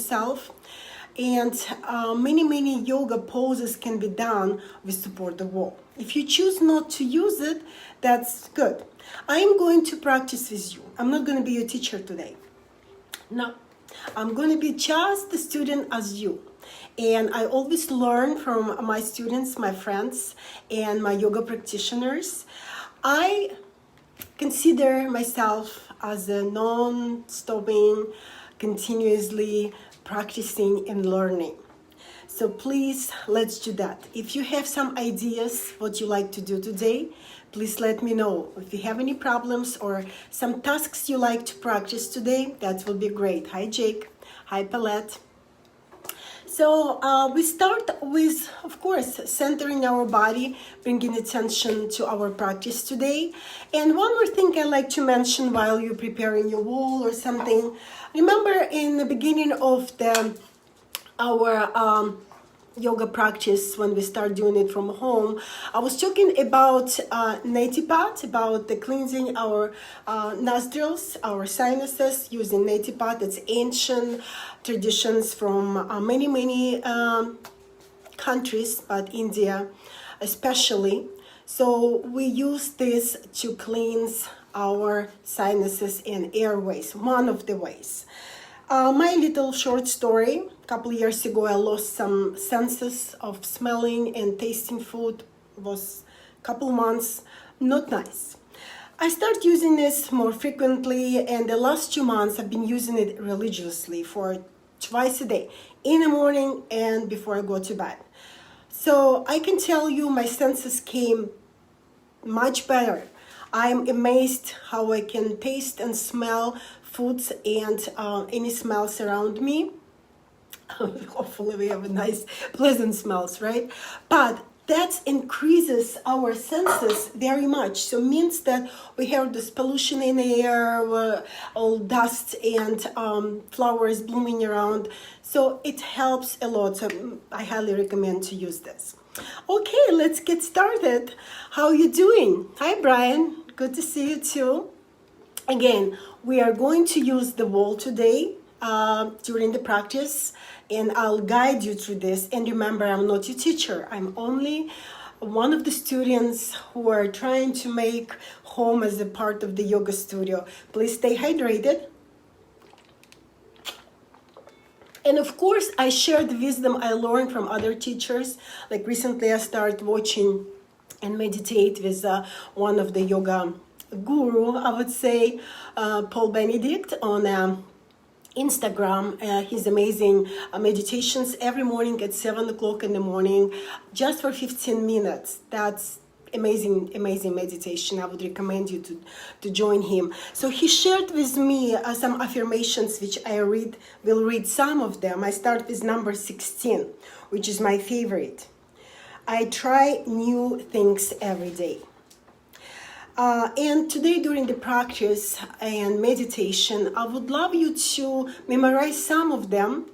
yourself. And many yoga poses can be done with support of wall. If you choose not to use it, that's good. I am going to practice with you. I'm not going to be your teacher today. No, I'm going to be just the student as you. And I always learn from my students, my friends, and my yoga practitioners. I consider myself as a non-stopping, continuously practicing and learning. So please, let's do that. If you have some ideas what you like to do today, please let me know. If you have any problems or some tasks you like to practice today, that will be great. Hi Jake. Hi Palette. So we start with, of course, centering our body, bringing attention to our practice today. And one more thing I like to mention while you're preparing your wall or something. Remember in the beginning of our yoga practice, when we start doing it from home, I was talking about Neti-Pat, about the cleansing our nostrils, our sinuses using Neti-Pat. It's ancient traditions from many countries, but India especially. So we use this to cleanse our sinuses and airways, one of the ways. My little short story. A couple years ago, I lost some senses of smelling and tasting food. It was a couple months, not nice. I started using this more frequently, and the last 2 months I've been using it religiously for twice a day, in the morning and before I go to bed. So I can tell you my senses came much better. I'm amazed how I can taste and smell foods and any smells around me. Hopefully we have a nice, pleasant smells, right? But that increases our senses very much. So it means that we have this pollution in the air, all dust and flowers blooming around. So it helps a lot. So I highly recommend to use this. Okay, let's get started. How are you doing? Hi, Brian. Good to see you too. Again, we are going to use the wall today during the practice, and I'll guide you through this. And remember, I'm not your teacher. I'm only one of the students who are trying to make home as a part of the yoga studio. Please stay hydrated. And of course, I share the wisdom I learned from other teachers. Like recently, I started watching and meditate with one of the yoga guru, I would say, Paul Benedict on Instagram. His amazing meditations every morning at 7 o'clock in the morning, just for 15 minutes. That's amazing meditation. I would recommend you to join him. So he shared with me some affirmations, which I will read some of them. I start with number 16, which is my favorite. I try new things every day. And today during the practice and meditation, I would love you to memorize some of them,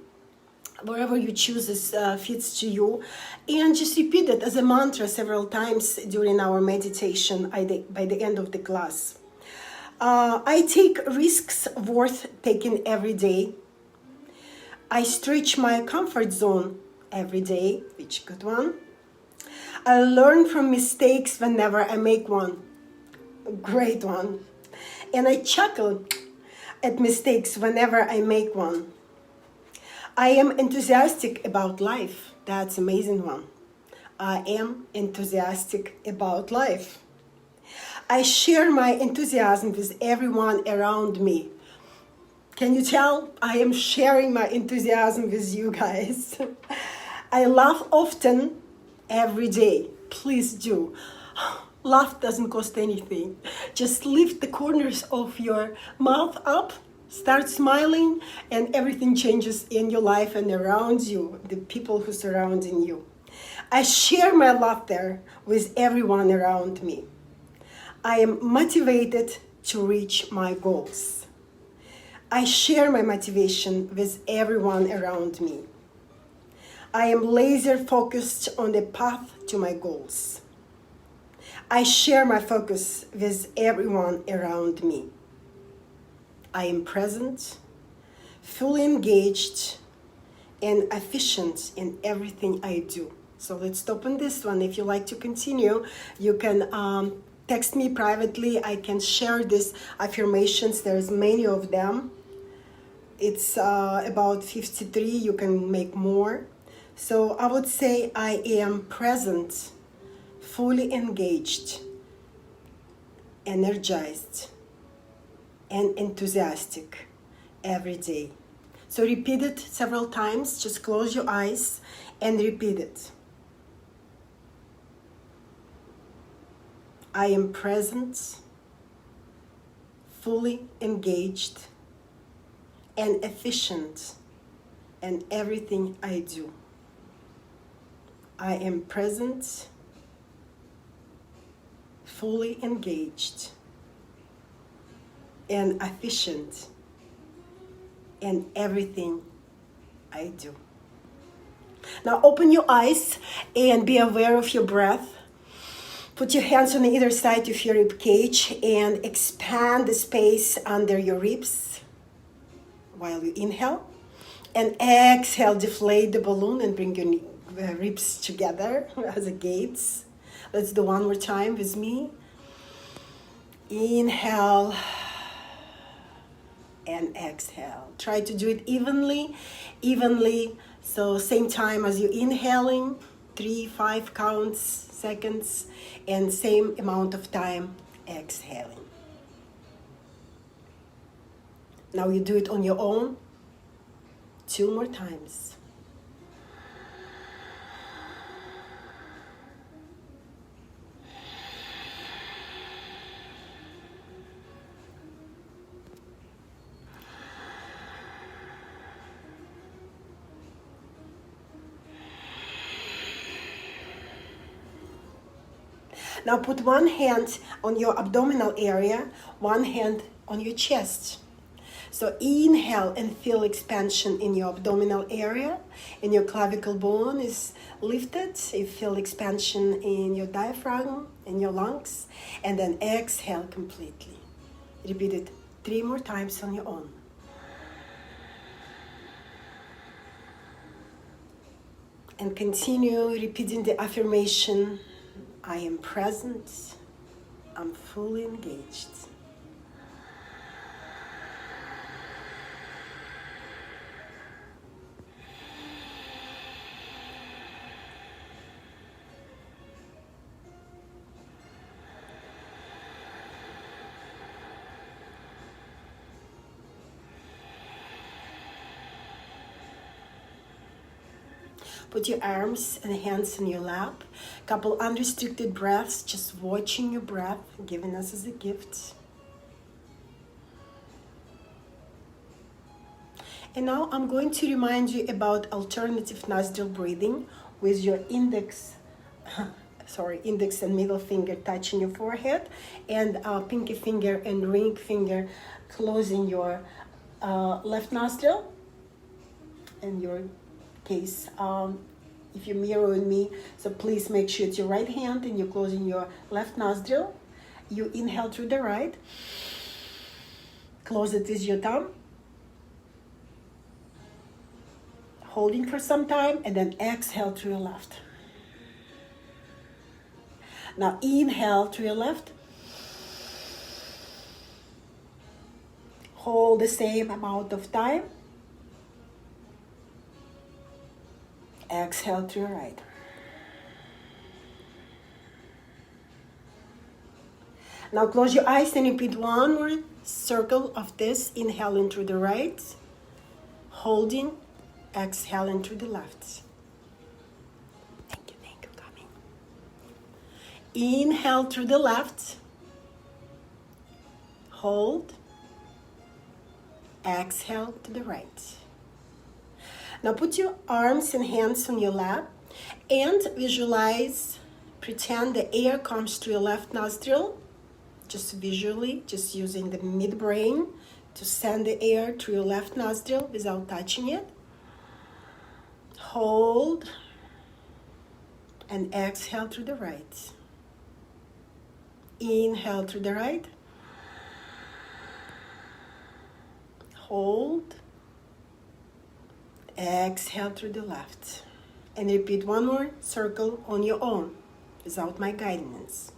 wherever you choose fits to you, and just repeat it as a mantra several times during our meditation by the end of the class. I take risks worth taking every day. I stretch my comfort zone every day, which good one. I learn from mistakes whenever I make one. Great one. And I chuckle at mistakes whenever I make one. I am enthusiastic about life. That's an amazing one. I am enthusiastic about life. I share my enthusiasm with everyone around me. Can you tell? I am sharing my enthusiasm with you guys. I laugh often, every day. Please do. Laugh doesn't cost anything. Just lift the corners of your mouth up, start smiling, and everything changes in your life and around you, the people who surrounding you. I share my laughter with everyone around me. I am motivated to reach my goals. I share my motivation with everyone around me. I am laser focused on the path to my goals. I share my focus with everyone around me. I am present, fully engaged, and efficient in everything I do. So let's stop on this one. If you like to continue, you can text me privately. I can share these affirmations. There's many of them. It's about 53. You can make more. So I would say I am present, fully engaged, energized, and enthusiastic every day. So repeat it several times. Just close your eyes and repeat it. I am present, fully engaged, and efficient in everything I do. I am present, fully engaged, and efficient in everything I do. Now open your eyes and be aware of your breath. Put your hands on either side of your rib cage and expand the space under your ribs while you inhale. And exhale, deflate the balloon and bring your ribs together as a gates. Let's do one more time with me. Inhale and exhale. Try to do it evenly. So same time as you inhaling, 3-5 counts, seconds, and same amount of time exhaling. Now you do it on your own, 2 more times. Now put one hand on your abdominal area, one hand on your chest. So inhale and feel expansion in your abdominal area, and your clavicle bone is lifted. You feel expansion in your diaphragm, in your lungs, and then exhale completely. Repeat it 3 more times on your own. And continue repeating the affirmation, I am present, I'm fully engaged. Put your arms and hands in your lap. Couple unrestricted breaths, just watching your breath, giving us as a gift. And now I'm going to remind you about alternative nostril breathing with your index and middle finger touching your forehead, and pinky finger and ring finger closing your left nostril. In your case, if you're mirroring me, so please make sure it's your right hand and you're closing your left nostril. You inhale through the right, close it with your thumb, holding for some time, and then exhale through your left. Now inhale through your left, hold the same amount of time, exhale through your right. Now close your eyes and repeat one more circle of this. Inhaling through the right, holding, exhaling through the left. Thank you, coming. Inhale through the left, hold, exhale to the right. Now put your arms and hands on your lap and visualize, pretend the air comes through your left nostril, just visually, just using the midbrain to send the air through your left nostril without touching it. Hold and exhale through the right. Inhale through the right. Hold. Exhale through the left. And repeat one more circle on your own, without my guidance.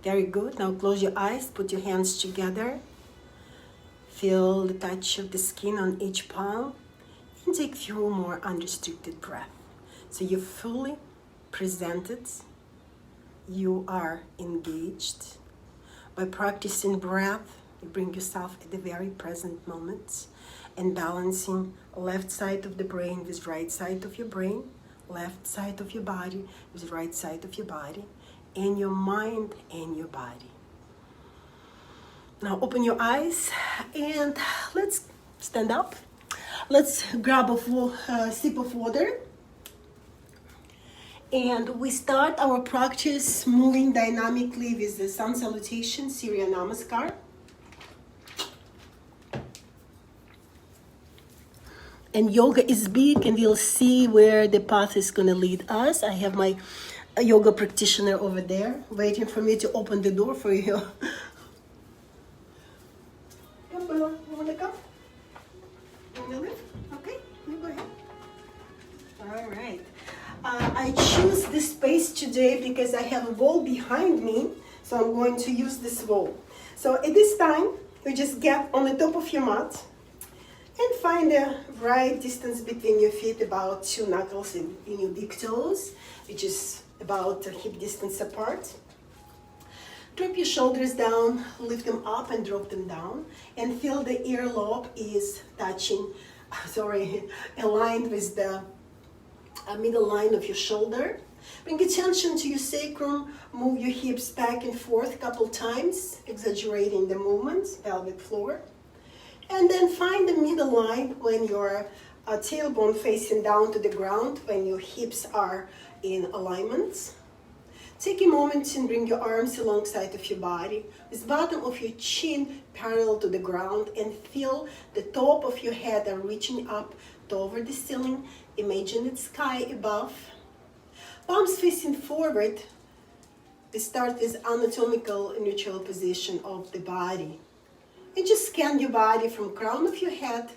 Very good. Now close your eyes, put your hands together. Feel the touch of the skin on each palm and take a few more unrestricted breaths. So you're fully presented, you are engaged. By practicing breath, you bring yourself at the very present moment and balancing left side of the brain with right side of your brain, left side of your body with right side of your body, and your mind and your body. Now open your eyes and let's stand up. Let's grab a sip of water. And we start our practice moving dynamically with the sun salutation, Surya Namaskar. And yoga is big, and we'll see where the path is going to lead us. I have my yoga practitioner over there waiting for me to open the door for you. Come, Bella, you want to come? You want to live? Okay, you go ahead. All right. I choose this space today because I have a wall behind me, so I'm going to use this wall. So at this time, you just get on the top of your mat and find the right distance between your feet, about 2 knuckles in your big toes, which is about a hip distance apart. Drop your shoulders down, lift them up and drop them down, and feel the earlobe is touching, aligned with the middle line of your shoulder. Bring attention to your sacrum, move your hips back and forth a couple times, exaggerating the movements, pelvic floor. And then find the middle line when your tailbone facing down to the ground, when your hips are in alignment. Take a moment and bring your arms alongside of your body, with the bottom of your chin parallel to the ground, and feel the top of your head are reaching up toward the ceiling. Imagine the sky above. Palms facing forward. We start with anatomical neutral position of the body. And just scan your body from crown of your head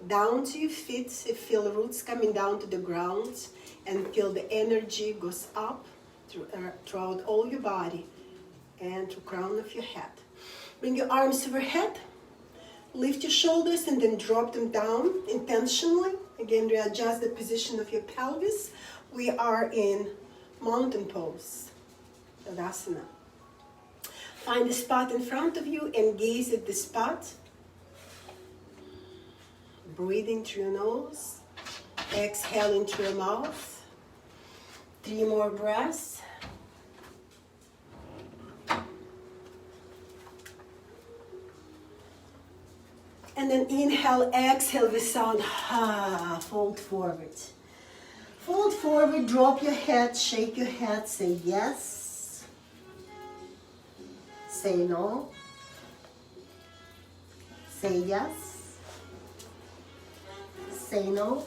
down to your feet. Feel roots coming down to the ground and feel the energy goes up throughout all your body and to crown of your head. Bring your arms overhead. Lift your shoulders and then drop them down intentionally. Again, readjust the position of your pelvis. We are in mountain pose, Tadasana. Find the spot in front of you and gaze at the spot. Breathing through your nose. Exhaling through your mouth. 3 more breaths. And then inhale, exhale with sound. Fold forward. Fold forward, drop your head, shake your head, say yes. Say no. Say yes. Say no.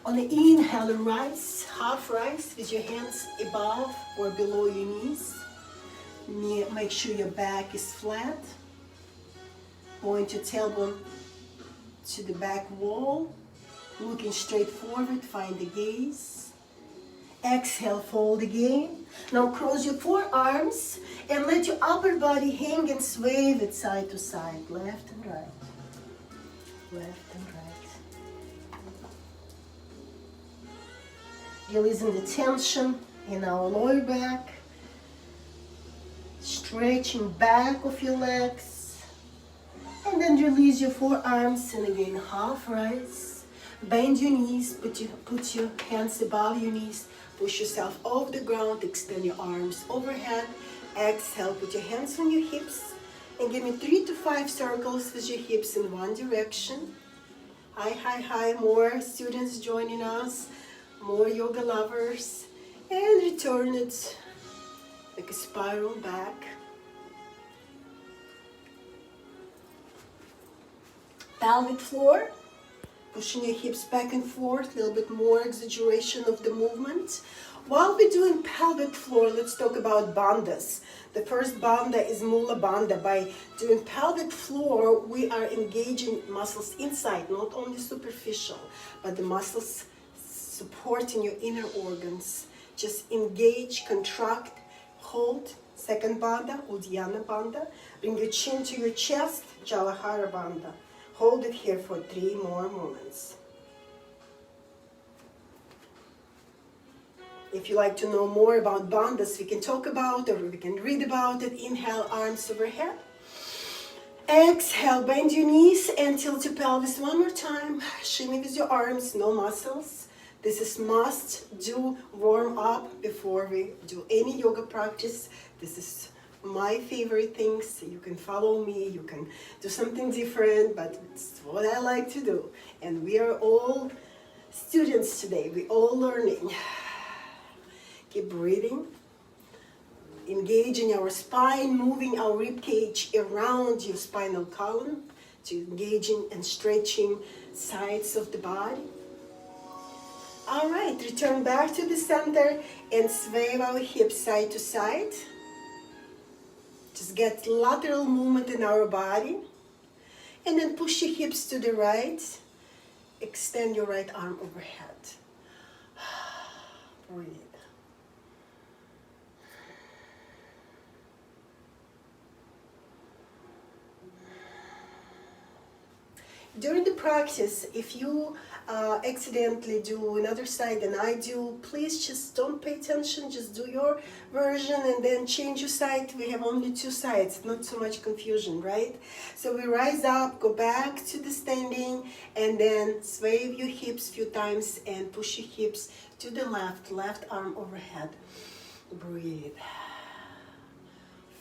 On the inhale, rise, half rise with your hands above or below your knees. Make sure your back is flat. Point your tailbone to the back wall. Looking straight forward, find the gaze. Exhale, fold again. Now cross your forearms and let your upper body hang and sway it side to side, left and right. Left and right. Releasing the tension in our lower back. Stretching back of your legs. And then release your forearms and again half rise. Bend your knees, put your hands above your knees. Push yourself off the ground, extend your arms overhead. Exhale, put your hands on your hips. And give me 3 to 5 circles with your hips in one direction. Hi, more students joining us. More yoga lovers. And return it like a spiral back. pelvic floor. Pushing your hips back and forth, a little bit more exaggeration of the movement. While we're doing pelvic floor, let's talk about bandhas. The first bandha is Mula Bandha. By doing pelvic floor, we are engaging muscles inside, not only superficial, but the muscles supporting your inner organs. Just engage, contract, hold. Second bandha, Uddiyana Bandha. Bring your chin to your chest, Jalahara Bandha. Hold it here for 3 more moments. If you like to know more about bandhas, we can talk about or we can read about it. Inhale, arms overhead. Exhale, bend your knees and tilt your pelvis one more time. Shimmy with your arms, no muscles. This is must do warm up before we do any yoga practice. This is my favorite things. You can follow me, you can do something different, but it's what I like to do. And we are all students today, we're all learning. Keep breathing, engaging our spine, moving our rib cage around your spinal column, to engaging and stretching sides of the body. All right, return back to the center and sway our hips side to side. Just get lateral movement in our body. And then push your hips to the right. Extend your right arm overhead. Breathe. During the practice, if you accidentally do another side than I do, please just don't pay attention, just do your version and then change your side. We have only 2 sides, not so much confusion, right? So we rise up, go back to the standing, and then sway your hips a few times and push your hips to the left arm overhead. Breathe.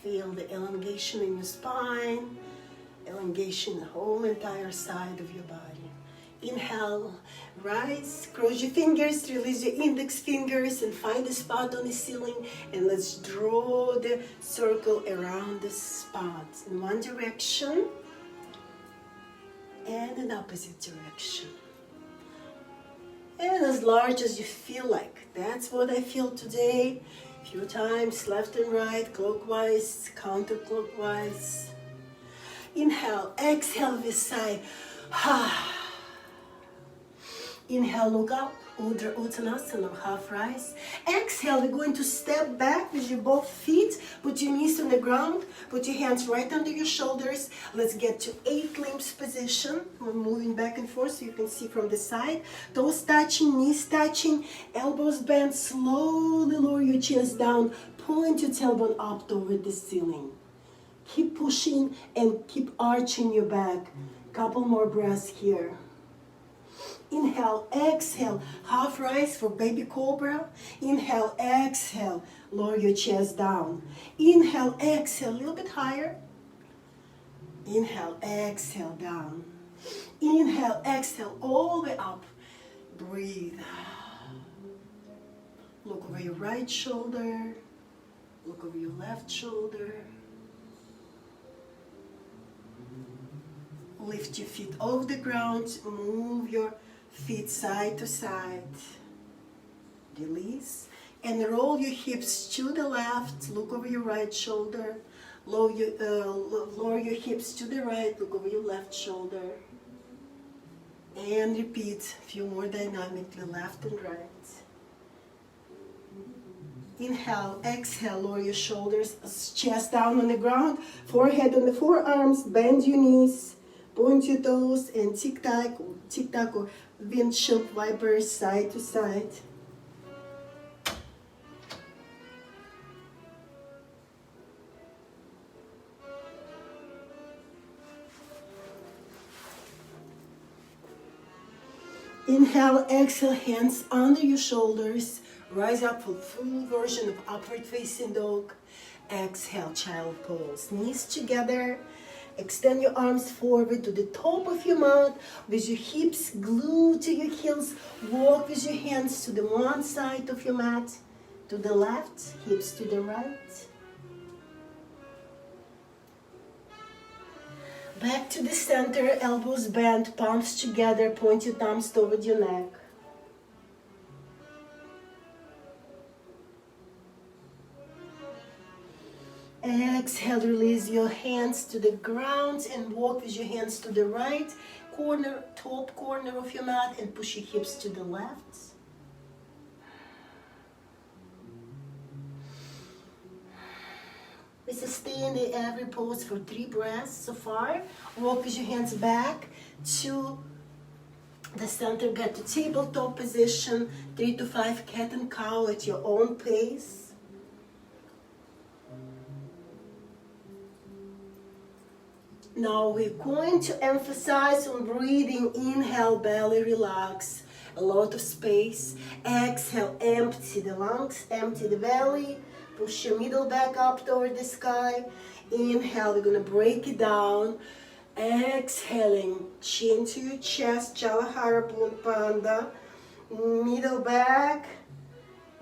Feel the elongation in your spine, elongation the whole entire side of your body. Inhale, rise, cross your fingers, release your index fingers and find a spot on the ceiling, and let's draw the circle around the spot in one direction and in opposite direction. And as large as you feel like. That's what I feel today. A few times, left and right, clockwise, counterclockwise. Inhale, exhale this side. Inhale, look up, Urdhva Uttanasana, half rise. Exhale, we're going to step back with your both feet. Put your knees on the ground. Put your hands right under your shoulders. Let's get to 8 limbs position. We're moving back and forth so you can see from the side. Toes touching, knees touching, elbows bent. Slowly lower your chest down. Point your tailbone up toward the ceiling. Keep pushing and keep arching your back. Couple more breaths here. Inhale, exhale, half rise for baby cobra. Inhale, exhale, lower your chest down. Inhale, exhale, a little bit higher. Inhale, exhale, down. Inhale, exhale, all the way up. Breathe. Look over your right shoulder. Look over your left shoulder. Lift your feet off the ground. Move your feet side to side. Release. And roll your hips to the left. Look over your right shoulder. Lower your hips to the right. Look over your left shoulder. And repeat a few more dynamically, left and right. Inhale, exhale, lower your shoulders, chest down on the ground, forehead on the forearms, bend your knees, point your toes, and tic-tac or windshield wipers side to side. Inhale, exhale, hands under your shoulders. Rise up for full version of upward facing dog. Exhale, child pose. Knees together. Extend your arms forward to the top of your mat with your hips glued to your heels. Walk with your hands to the one side of your mat, to the left, hips to the right. Back to the center, elbows bent, palms together, point your thumbs toward your neck. Exhale, release your hands to the ground and walk with your hands to the right corner, top corner of your mat, and push your hips to the left. We sustain the every pose for 3 breaths so far. Walk with your hands back to the center, get to tabletop position, 3 to 5 cat and cow at your own pace. Now we're going to emphasize on breathing. Inhale, belly relax, a lot of space. Exhale, empty the lungs, empty the belly. Push your middle back up toward the sky. Inhale, we're gonna break it down. Exhaling, chin to your chest, Jalahara Panda. Middle back,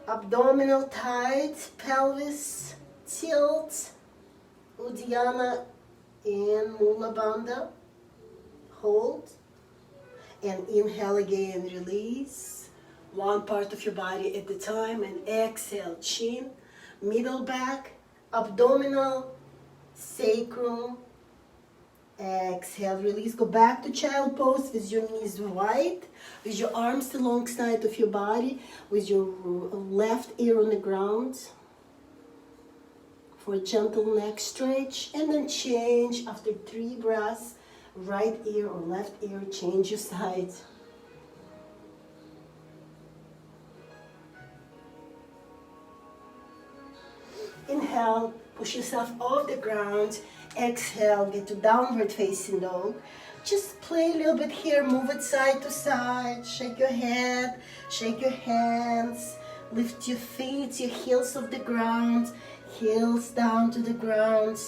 abdominal tight, pelvis tilt, Uddiyana and Mula Bandha. Hold. And inhale again, release. One part of your body at a time. And exhale, chin, middle back, abdominal, sacrum. Exhale, release. Go back to child pose with your knees wide, with your arms alongside of your body, with your left ear on the ground for a gentle neck stretch. And then change after 3 breaths, right ear or left ear, change your side. Inhale, push yourself off the ground. Exhale, get to downward facing dog. Just play a little bit here, move it side to side, shake your head, shake your hands, lift your feet, your heels off the ground, heels down to the ground,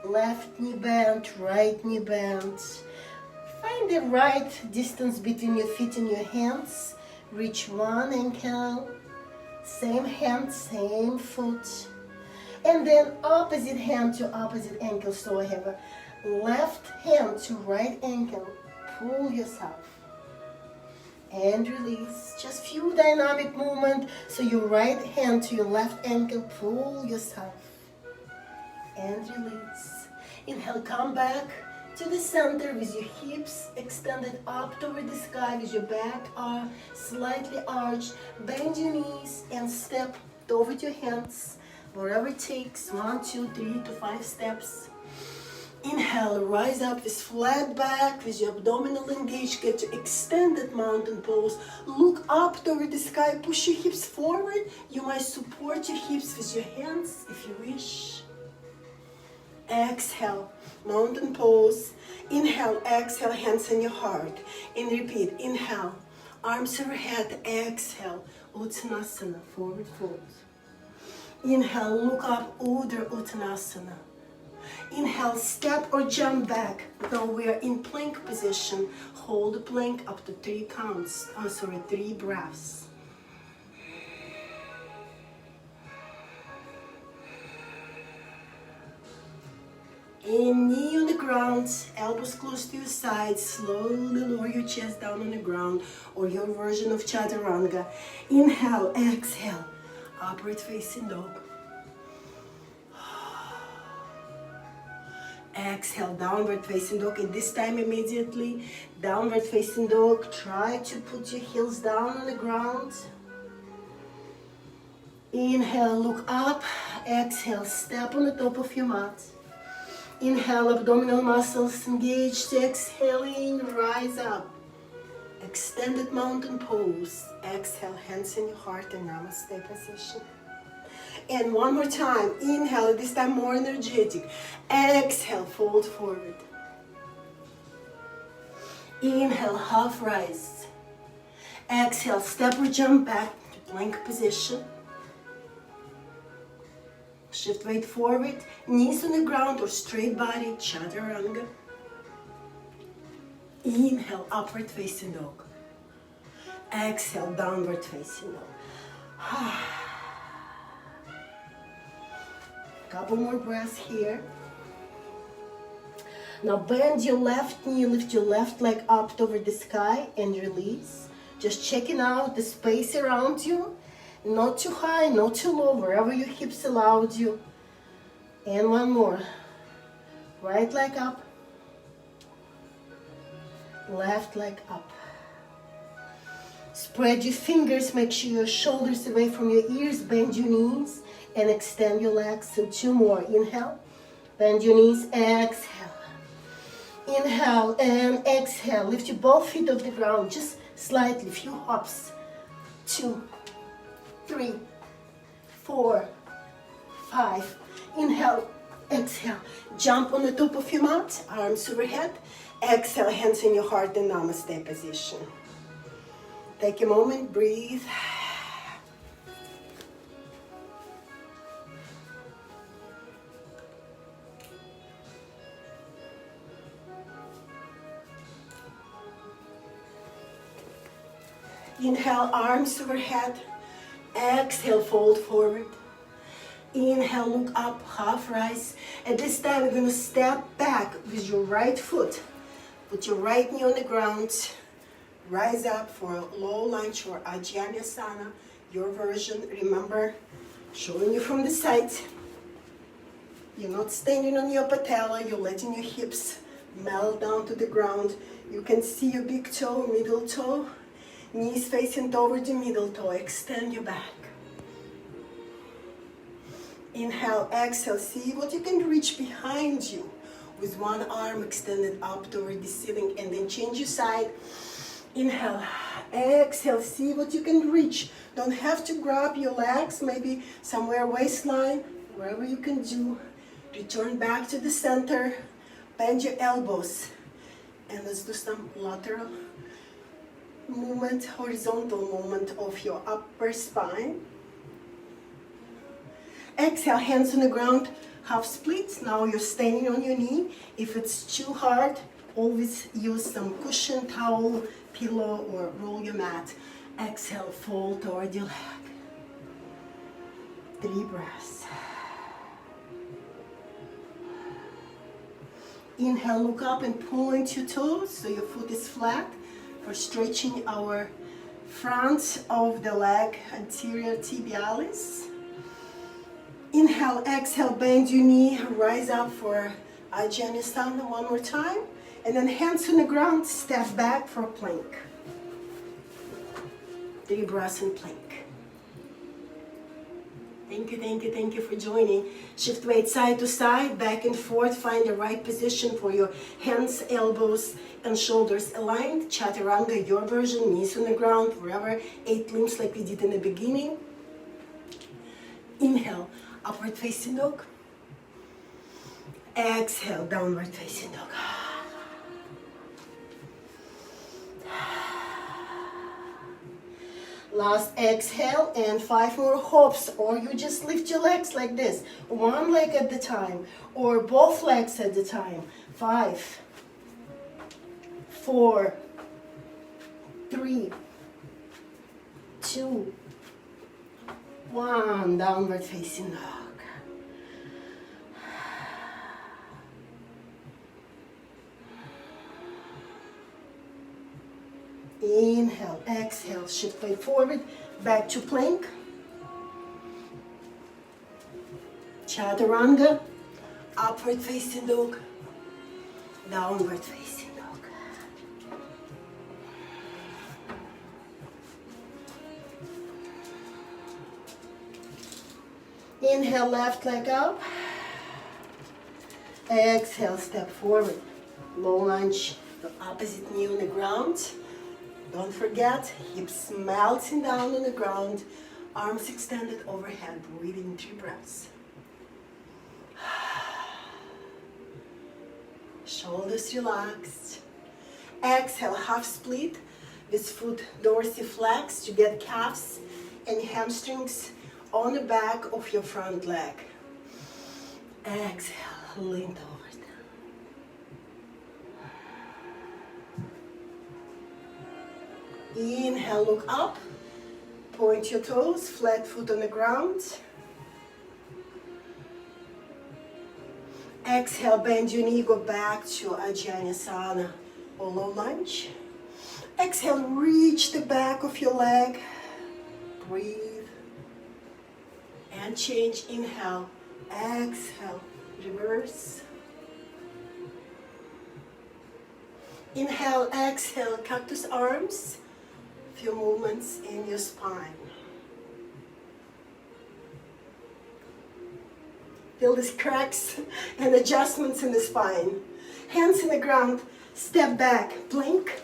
left knee bent, right knee bent. Find the right distance between your feet and your hands. Reach one ankle, same hand, same foot. And then opposite hand to opposite ankle. So I have a left hand to right ankle. Pull yourself. And release. Just few dynamic movement. So your right hand to your left ankle. Pull yourself. And release. Inhale, come back to the center with your hips extended up toward the sky, with your back arm slightly arched. Bend your knees and step toward your hands. Whatever it takes, 1, 2, 3 to 5 steps. Inhale, rise up with flat back, with your abdominal engaged, get to extended mountain pose. Look up toward the sky, push your hips forward. You might support your hips with your hands if you wish. Exhale, mountain pose. Inhale, exhale, hands on your heart. And repeat, inhale, arms overhead, exhale, Uttanasana, forward fold. Inhale, look up, Urdhva Uttanasana. Inhale, step or jump back. Now we are in plank position. Hold the plank up to 3 counts. 3 breaths. And knee on the ground, elbows close to your sides. Slowly lower your chest down on the ground, or your version of Chaturanga. Inhale, exhale. Upward facing dog. Exhale, downward facing dog. And this time immediately, downward facing dog. Try to put your heels down on the ground. Inhale, look up. Exhale, step on the top of your mat. Inhale, abdominal muscles engaged. Exhaling, rise up. Extended mountain pose. Exhale, hands in your heart and namaste position. And one more time. Inhale, this time more energetic. Exhale, fold forward. Inhale, half rise. Exhale, step or jump back to plank position. Shift weight forward, knees on the ground or straight body, Chaturanga. Inhale, upward facing dog. Exhale, downward facing dog. Couple more breaths here. Now bend your left knee, lift your left leg up toward the sky and release. Just checking out the space around you. Not too high, not too low, wherever your hips allowed you. And one more. Right leg up. Left leg up. Spread your fingers, make sure your shoulders away from your ears, bend your knees and extend your legs. And two more. Inhale, bend your knees, exhale. Inhale and exhale. Lift your both feet off the ground, just slightly, few hops. 2, 3, 4, 5. Inhale, exhale. Jump on the top of your mat, arms overhead. Exhale, hands in your heart in Namaste position. Take a moment, breathe. Inhale, arms overhead. Exhale, fold forward. Inhale, look up, half rise. At this time, we're going to step back with your right foot. Put your right knee on the ground. Rise up for a low lunge or Ajjanasana, your version. Remember, showing you from the side. You're not standing on your patella, you're letting your hips melt down to the ground. You can see your big toe, middle toe, knees facing toward the middle toe. Extend your back. Inhale, exhale. See what you can reach behind you with one arm extended up toward the ceiling, and then change your side. Inhale, exhale. See what you can reach. Don't have to grab your legs, maybe somewhere waistline, wherever you can do. Return back to the center. Bend your elbows. And let's do some lateral movement, horizontal movement of your upper spine. Exhale, hands on the ground, half split. Now you're standing on your knee. If it's too hard, always use some cushion, towel, pillow, or roll your mat. Exhale, fold toward your leg. 3 breaths. Inhale, look up and point your toes so your foot is flat for stretching our front of the leg, anterior tibialis. Inhale, exhale, bend your knee, rise up for Ajjanasana one more time. And then hands on the ground, step back for plank. 3 breaths in plank. Thank you for joining. Shift weight side to side, back and forth. Find the right position for your hands, elbows, and shoulders aligned. Chaturanga, your version, knees on the ground, wherever. 8 limbs like we did in the beginning. Inhale, upward facing dog. Exhale, downward facing dog. Last exhale and 5 more hops, or you just lift your legs like this, one leg at the time, or both legs at the time. 5, 4, 3, 2, 1, downward facing dog. Inhale, exhale, shift weight forward, back to plank. Chaturanga, upward facing dog, downward facing dog. Inhale, left leg up. Exhale, step forward. Low lunge, the opposite knee on the ground. Don't forget, hips melting down on the ground, arms extended overhead, breathing 3 breaths. Shoulders relaxed. Exhale, half split with foot dorsiflex to get calves and hamstrings on the back of your front leg. Exhale, lean forward. Inhale, look up, point your toes, flat foot on the ground. Exhale, bend your knee, go back to Ajjanasana or low lunge. Exhale, reach the back of your leg. Breathe. And change. Inhale, exhale, reverse. Inhale, exhale, cactus arms. Few movements in your spine. Feel these cracks and adjustments in the spine. Hands in the ground, step back, blink.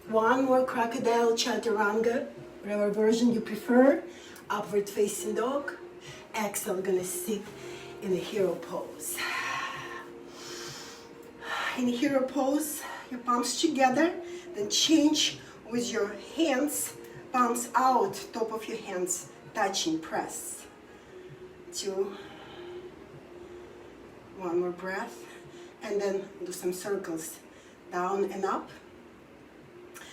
One more crocodile chaturanga, whatever version you prefer. Upward facing dog. Exhale, gonna sit in a hero pose. In hero pose, your palms together, then change with your hands, palms out, top of your hands, touching, press. 2, one more breath, and then do some circles, down and up.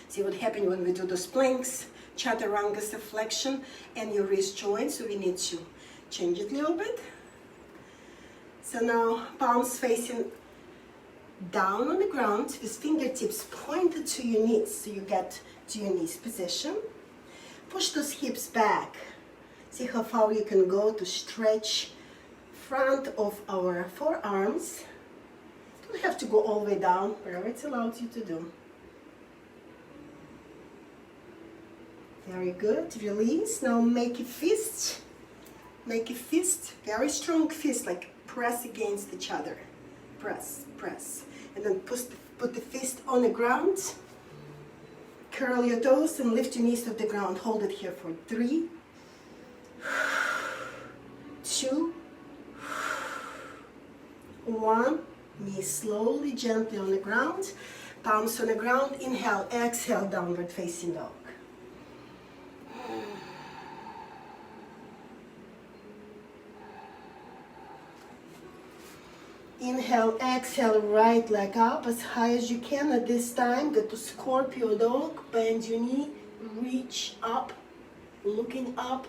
See what happens when we do those planks, chaturanga flexion, and your wrist joint, so we need to change it a little bit. So now, palms facing down on the ground with fingertips pointed to your knees, so you get to your knees position. Push those hips back. See how far you can go to stretch front of our forearms. Don't have to go all the way down, wherever it's allowed you to do. Very good. Release. Now make a fist. Make a fist, very strong fist, like press against each other. Press, press. And then put the fist on the ground. Curl your toes and lift your knees off the ground. Hold it here for 3, 2, 1. Knees slowly, gently on the ground. Palms on the ground. Inhale, exhale, downward facing dog. Inhale, exhale, right leg up as high as you can. At this time, go to Scorpio dog. Bend your knee, reach up, looking up,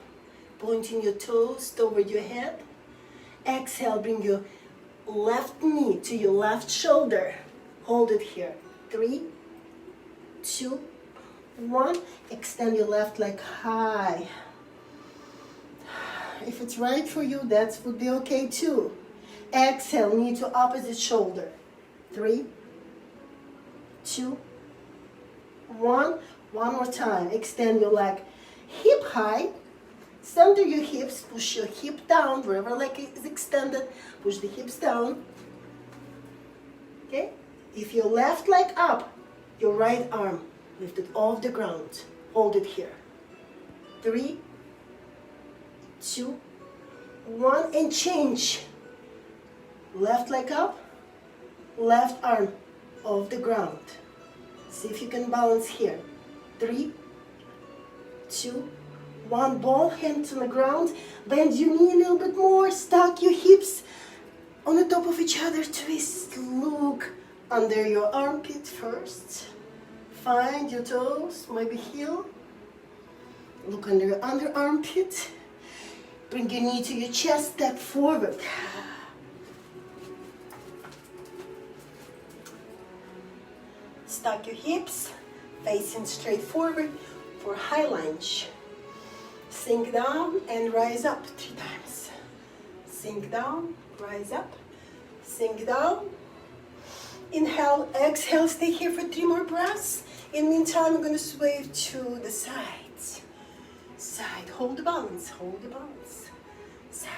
pointing your toes toward your head. Exhale, bring your left knee to your left shoulder. Hold it here. 3, 2, 1. Extend your left leg high. If it's right for you, that would be okay too. Exhale, knee to opposite shoulder. 3, 2, 1. One more time. Extend your leg hip high. Center your hips. Push your hip down. Wherever leg is extended, push the hips down. Okay? If your left leg up, your right arm lifted off the ground. Hold it here. 3, 2, 1, and change. Left leg up, left arm off the ground. See if you can balance here. 3, 2, 1. Ball hands on the ground. Bend your knee a little bit more. Stack your hips on the top of each other. Twist. Look under your armpit first. Find your toes, maybe heel. Look under your under armpit. Bring your knee to your chest. Step forward. Stack your hips, facing straight forward for high lunge. Sink down and rise up 3 times. Sink down, rise up, sink down. Inhale, exhale, stay here for 3 more breaths. In the meantime, I'm going to sway to the sides. Side, hold the balance, hold the balance. Side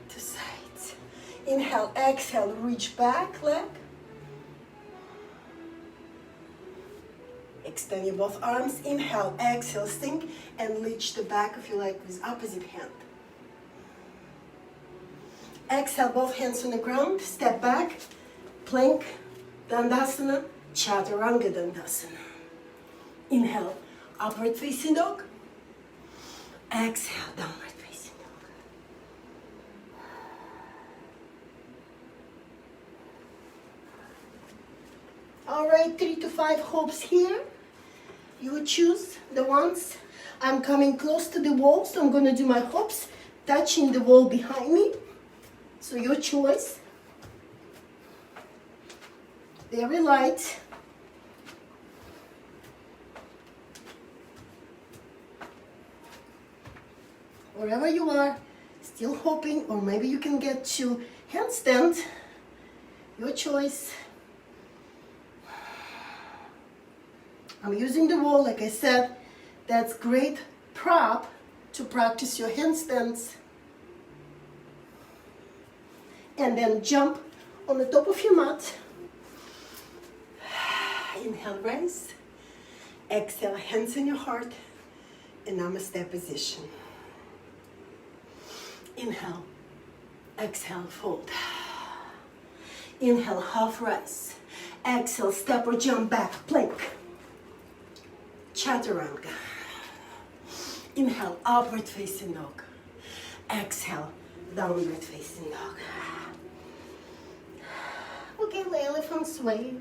to side. Inhale, exhale, reach back leg. Extend your both arms. Inhale, exhale, sink, and reach the back of your leg with opposite hand. Exhale, both hands on the ground. Step back, plank, Dandasana, Chaturanga Dandasana. Inhale, upward facing dog. Exhale, downward facing dog. All right, 3 to 5 hops here. You would choose the ones. I'm coming close to the wall, so I'm going to do my hops, touching the wall behind me. So your choice. Very light. Wherever you are, still hoping, or maybe you can get to handstand. Your choice. I'm using the wall, like I said. That's great prop to practice your handstands. And then jump on the top of your mat. Inhale, raise. Exhale, hands in your heart. And Namaste position. Inhale. Exhale, fold. Inhale, half rise. Exhale, step or jump back, plank. Chaturanga. Inhale, upward facing dog. Exhale, downward facing dog. Okay, elephant sway.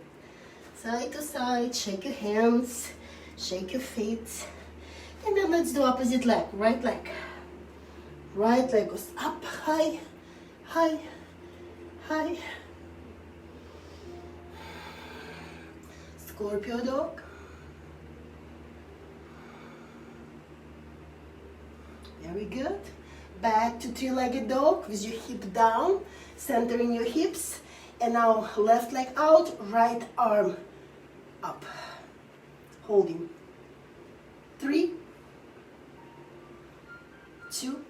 Side to side, shake your hands, shake your feet. And then let's do opposite leg, right leg. Right leg goes up, high, high, high. Scorpio dog. Very good. Back to three-legged dog with your hip down, centering your hips. And now left leg out, right arm up. Holding. 3, 2,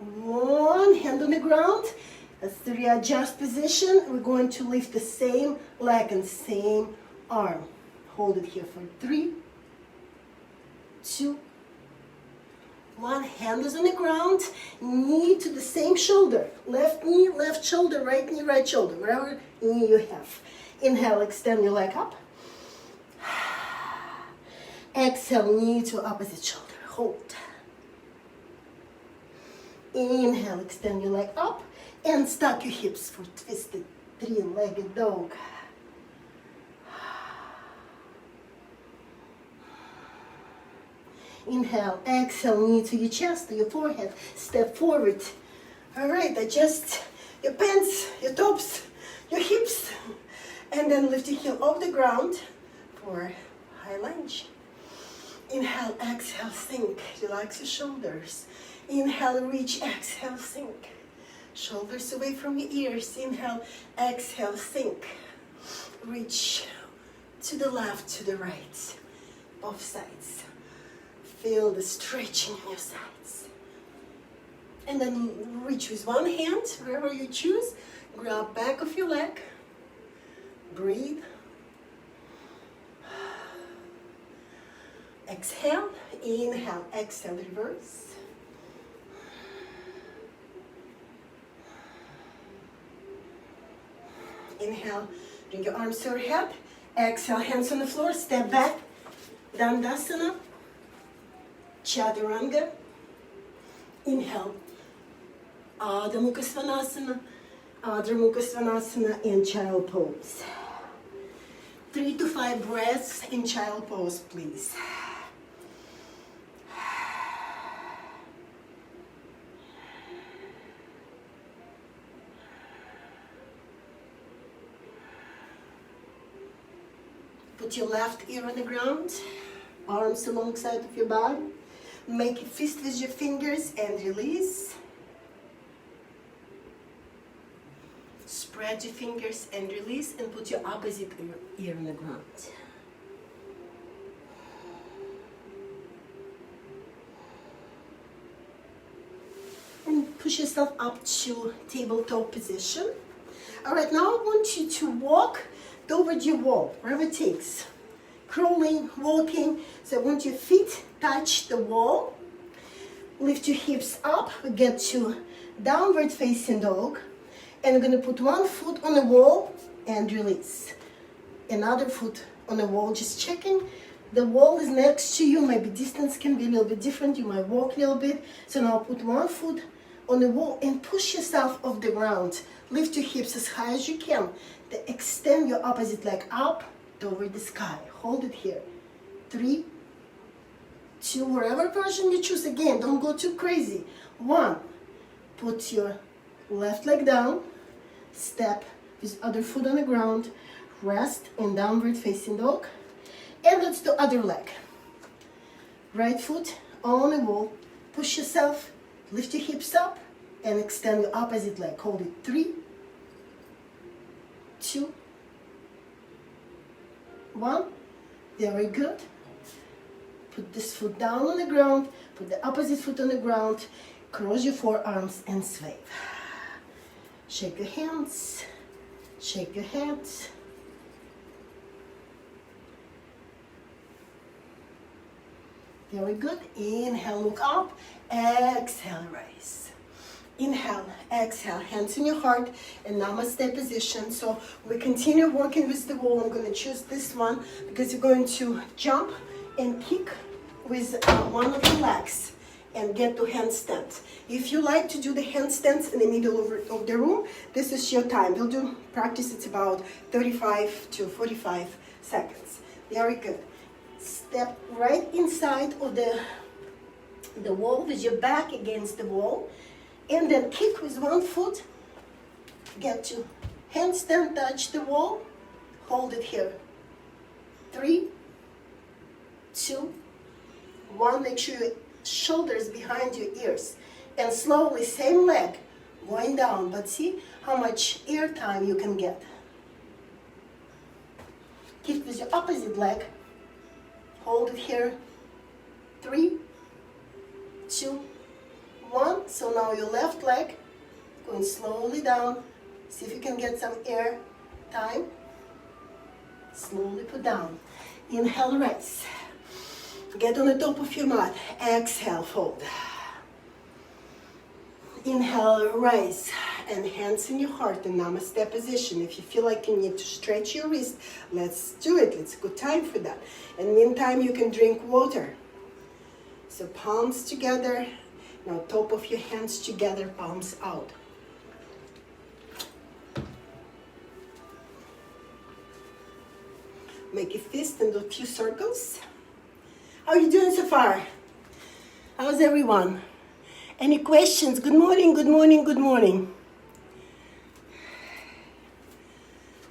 1. Hand on the ground. That's the readjust position. We're going to lift the same leg and same arm. Hold it here for 3, 2, 1. Hand is on the ground. Knee to the same shoulder. Left knee, left shoulder, right knee, right shoulder. Wherever knee you have. Inhale, extend your leg up. Exhale, knee to opposite shoulder. Hold. Inhale, extend your leg up. And stack your hips for twisted three-legged dog. Inhale, exhale, knee to your chest, to your forehead. Step forward. All right, adjust your pants, your tops, your hips. And then lift your heel off the ground for high lunge. Inhale, exhale, sink. Relax your shoulders. Inhale, reach, exhale, sink. Shoulders away from your ears. Inhale, exhale, sink. Reach to the left, to the right. Both sides. Feel the stretching in your sides. And then reach with one hand, wherever you choose. Grab back of your leg. Breathe. Exhale. Inhale, exhale, reverse. Inhale, bring your arms to your head. Exhale, hands on the floor, step back. Dandasana. Chaturanga. Inhale. Adho Mukha Svanasana. Adho Mukha Svanasana in child pose. 3 to 5 breaths in child pose, please. Put your left ear on the ground, arms alongside of your body. Make a fist with your fingers and release. Spread your fingers and release, and put your opposite ear on the ground. And push yourself up to tabletop position. All right, now I want you to walk toward your wall, wherever it takes. Crawling, walking. So I want your feet touch the wall. Lift your hips up. We get to downward facing dog. And we're going to put one foot on the wall and release. Another foot on the wall, just checking. The wall is next to you. Maybe distance can be a little bit different. You might walk a little bit. So now put one foot on the wall and push yourself off the ground. Lift your hips as high as you can. Then extend your opposite leg up toward the sky. Hold it here. 3, 2, whatever version you choose. Again, don't go too crazy. 1, put your Left leg down, step with other foot on the ground, rest in downward facing dog. And let's do other leg. Right foot on the wall, push yourself, lift your hips up, and extend your opposite leg. Hold it. 3, 2, 1. Very good. Put this foot down on the ground, put the opposite foot on the ground, cross your forearms and sway. Shake your hands, shake your hands. Very good. Inhale, look up. Exhale, rise. Inhale, exhale, hands in your heart, and namaste position. So we continue working with the wall. I'm going to choose this one because you're going to jump and kick with one of your legs and get to handstands. If you like to do the handstands in the middle of the room, this is your time. We'll do practice. It's about 35 to 45 seconds. Very good. Step right inside of the wall with your back against the wall, and then kick with one foot. Get to handstand, touch the wall, hold it here. 3, 2, 1. Make sure your shoulders behind your ears, and slowly, same leg going down, but see how much air time you can get. Kick with your opposite leg. Hold it here. 3, 2, 1. So now your left leg going slowly down. See if you can get some air time. Slowly put down. Inhale, rise. Get on the top of your mat. Exhale, fold. Inhale, rise, and hands in your heart in namaste position. If you feel like you need to stretch your wrist, let's do it. It's a good time for that. And meantime, you can drink water. So palms together. Now top of your hands together, palms out. Make a fist and do a few circles. How are you doing so far? How's everyone? Any questions? Good morning, good morning, good morning.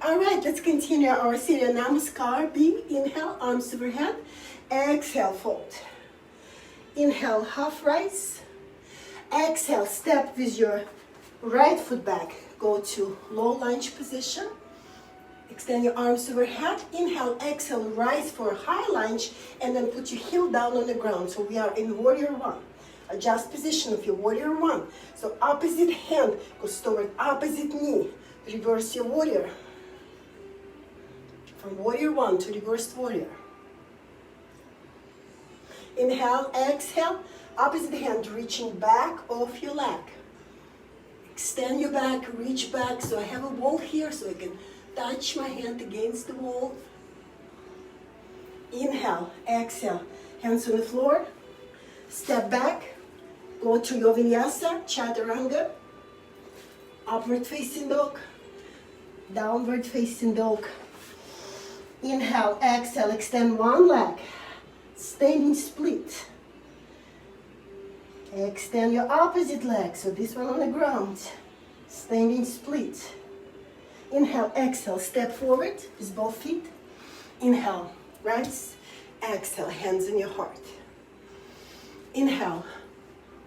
All right, let's continue our Surya Namaskar. B, inhale, arms overhead. Exhale, fold. Inhale, half rise. Exhale, step with your right foot back. Go to low lunge position. Extend your arms overhead. Inhale, exhale, rise for a high lunge, and then put your heel down on the ground. So we are in warrior one. Adjust position of your warrior one. So opposite hand goes toward opposite knee. Reverse your warrior. From warrior one to reversed warrior. Inhale, exhale. Opposite hand reaching back off your leg. Extend your back, reach back. So I have a wall here so I can touch my hand against the wall. Inhale, exhale. Hands on the floor. Step back. Go to your vinyasa, chaturanga. Upward facing dog. Downward facing dog. Inhale, exhale, extend one leg. Standing split. Extend your opposite leg, so this one on the ground. Standing split. Inhale, exhale, step forward with both feet. Inhale, rise. Exhale, hands in your heart. Inhale,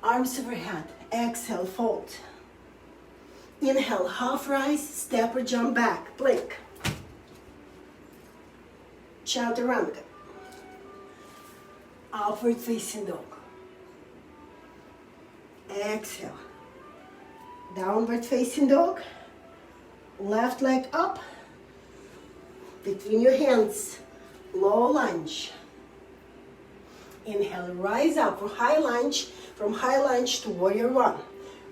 arms overhead. Exhale, fold. Inhale, half rise, step or jump back, plank. Chaturanga. Upward facing dog. Exhale. Downward facing dog. Left leg up. Between your hands. Low lunge. Inhale, rise up for high lunge. From high lunge to warrior one.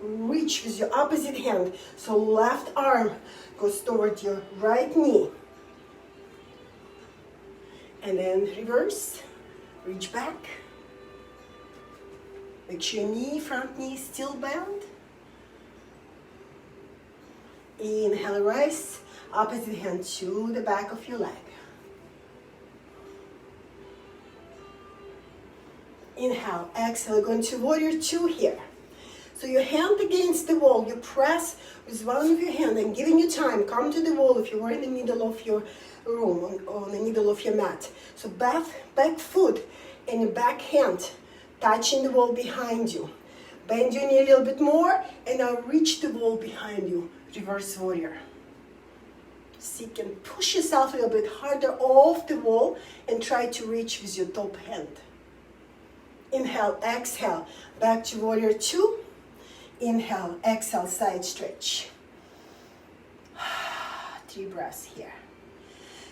Reach with your opposite hand. So left arm goes toward your right knee. And then reverse. Reach back. Make sure your front knee is still bent. Inhale, rise. Opposite hand to the back of your leg. Inhale, exhale, going to warrior two here. So your hand against the wall, you press with one of your hand and giving you time. Come to the wall if you are in the middle of your room, on the middle of your mat. So back foot and your back hand touching the wall behind you. Bend your knee a little bit more and now reach the wall behind you. Reverse warrior. So you can push yourself a little bit harder off the wall and try to reach with your top hand. Inhale, exhale, back to warrior two. Inhale, exhale, side stretch. 3 breaths here.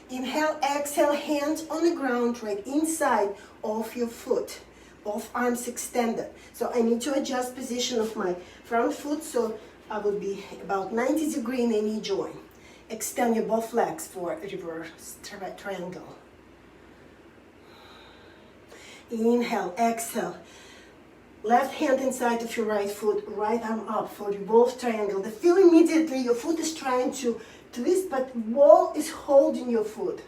Inhale, exhale, hands on the ground right inside of your foot. Both arms extended. So I need to adjust position of my front foot so I will be about 90 degrees in the knee joint. Extend your both legs for a reverse triangle. Inhale, exhale. Left hand inside of your right foot, right arm up for your both triangle. The feel immediately your foot is trying to twist, but wall is holding your foot.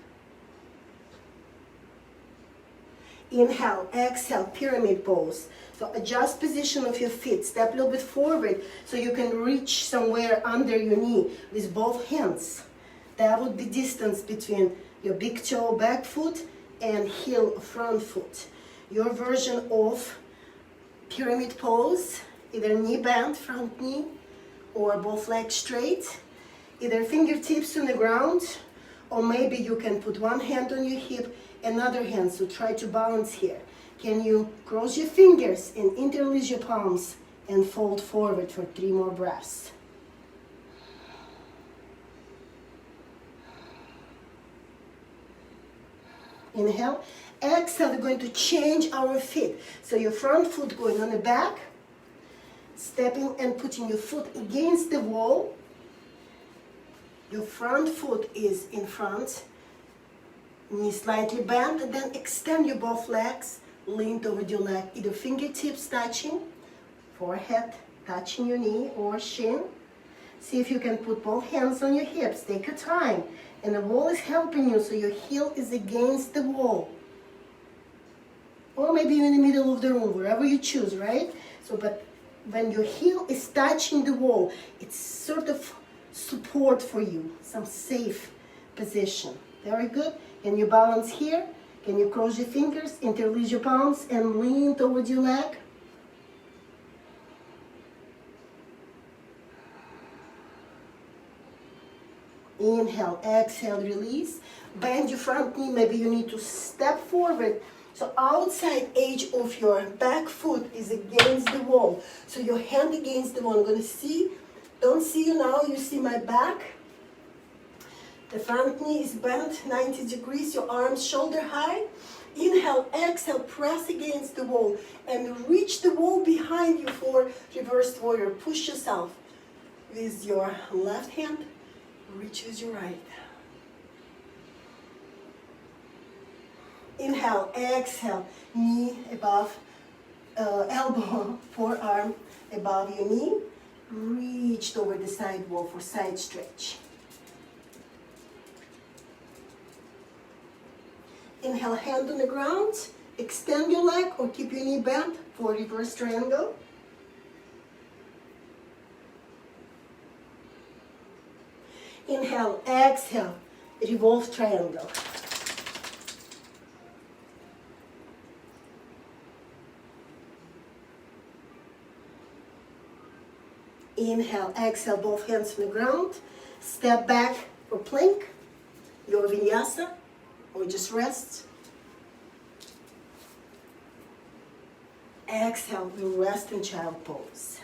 Inhale, exhale, pyramid pose. So adjust position of your feet. Step a little bit forward so you can reach somewhere under your knee with both hands. That would be distance between your big toe back foot and heel front foot. Your version of pyramid pose, either knee bend, front knee, or both legs straight. Either fingertips on the ground, or maybe you can put one hand on your hip, another hand, so try to balance here. Can you cross your fingers and interlace your palms and fold forward for 3 more breaths. Inhale, exhale, we're going to change our feet. So your front foot going on the back, stepping and putting your foot against the wall. Your front foot is in front, knee slightly bent, and then extend your both legs, lean over your leg, either fingertips touching, forehead touching your knee or shin. See if you can put both hands on your hips, take your time. And the wall is helping you, so your heel is against the wall. Or maybe in the middle of the room, wherever you choose, right? So, but when your heel is touching the wall, it's sort of support for you, some safe position. Very good. Can you balance here? Can you cross your fingers, interlace your palms, and lean towards your leg? Inhale, exhale, release. Bend your front knee. Maybe you need to step forward. So outside edge of your back foot is against the wall. So your hand against the wall. I'm going to see. Don't see you now. You see my back. The front knee is bent 90 degrees. Your arms shoulder high. Inhale, exhale, press against the wall. And reach the wall behind you for reverse warrior. Push yourself with your left hand. Reach with your right. Inhale, exhale, knee above elbow, forearm above your knee. Reach over the side wall for side stretch. Inhale, hand on the ground. Extend your leg or keep your knee bent for reverse triangle. Inhale, exhale, revolve triangle. Inhale, exhale, both hands on the ground. Step back for plank, your vinyasa, or just rest. Exhale, we rest in child pose.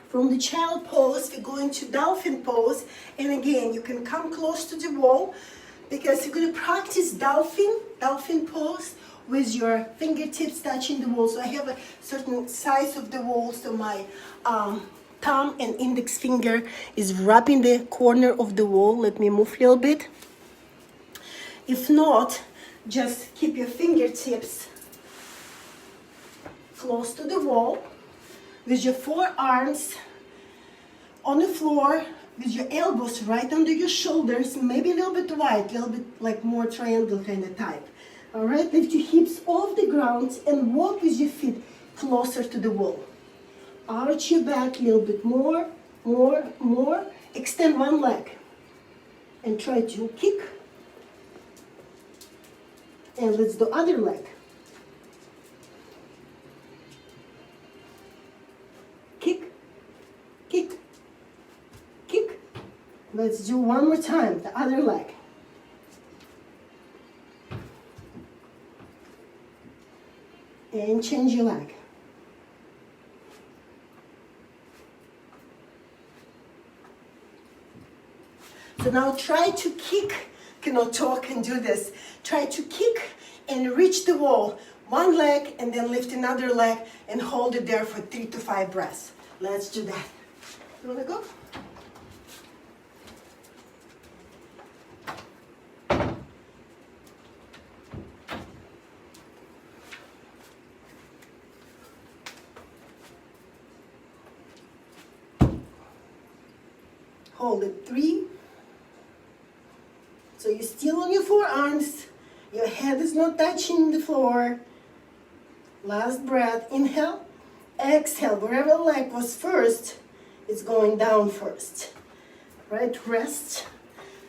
From the child pose, we're going to dolphin pose. And again, you can come close to the wall because you're going to practice dolphin pose with your fingertips touching the wall. So I have a certain size of the wall, so my thumb and index finger is wrapping the corner of the wall. Let me move a little bit. If not, just keep your fingertips close to the wall with your forearms on the floor, with your elbows right under your shoulders, maybe a little bit wide, a little bit like more triangle kind of type. All right, lift your hips off the ground and walk with your feet closer to the wall. Arch your back a little bit more, more. Extend one leg and try to kick. And let's do other leg. Kick, kick, kick. Let's do one more time, the other leg. And change your leg. So now try to kick, cannot talk and do this. Try to kick and reach the wall. One leg and then lift another leg and hold it there for 3 to 5 breaths. Let's do that. You wanna go? Hold it 3. So you're still on your forearms. Your head is not touching the floor. Last breath, inhale, exhale. Wherever leg was first, it's going down first. Right, rest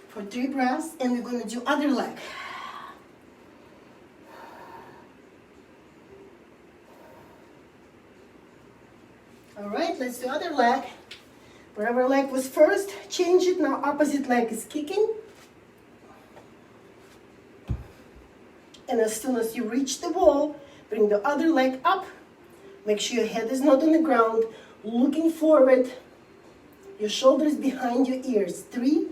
for 3 breaths, and we're gonna do other leg. All right, let's do other leg. Wherever leg was first, change it. Now opposite leg is kicking. And as soon as you reach the wall, bring the other leg up. Make sure your head is not on the ground. Looking forward. Your shoulders behind your ears. 3,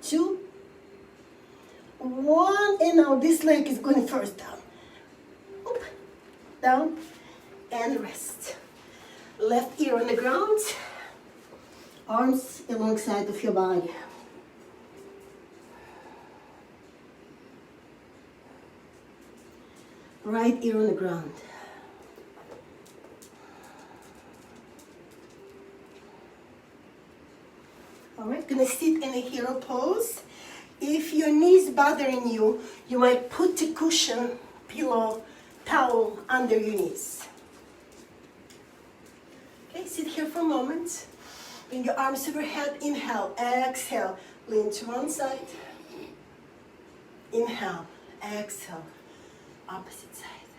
2, 1. And now this leg is going first down. Up, down, and rest. Left ear on the ground. Arms alongside of your body. Right ear on the ground. All right, gonna sit in a hero pose. If your knees bothering you, you might put a cushion, pillow, towel under your knees. Okay, sit here for a moment. Bring your arms overhead. Inhale, exhale. Lean to one side. Inhale, exhale. Opposite side.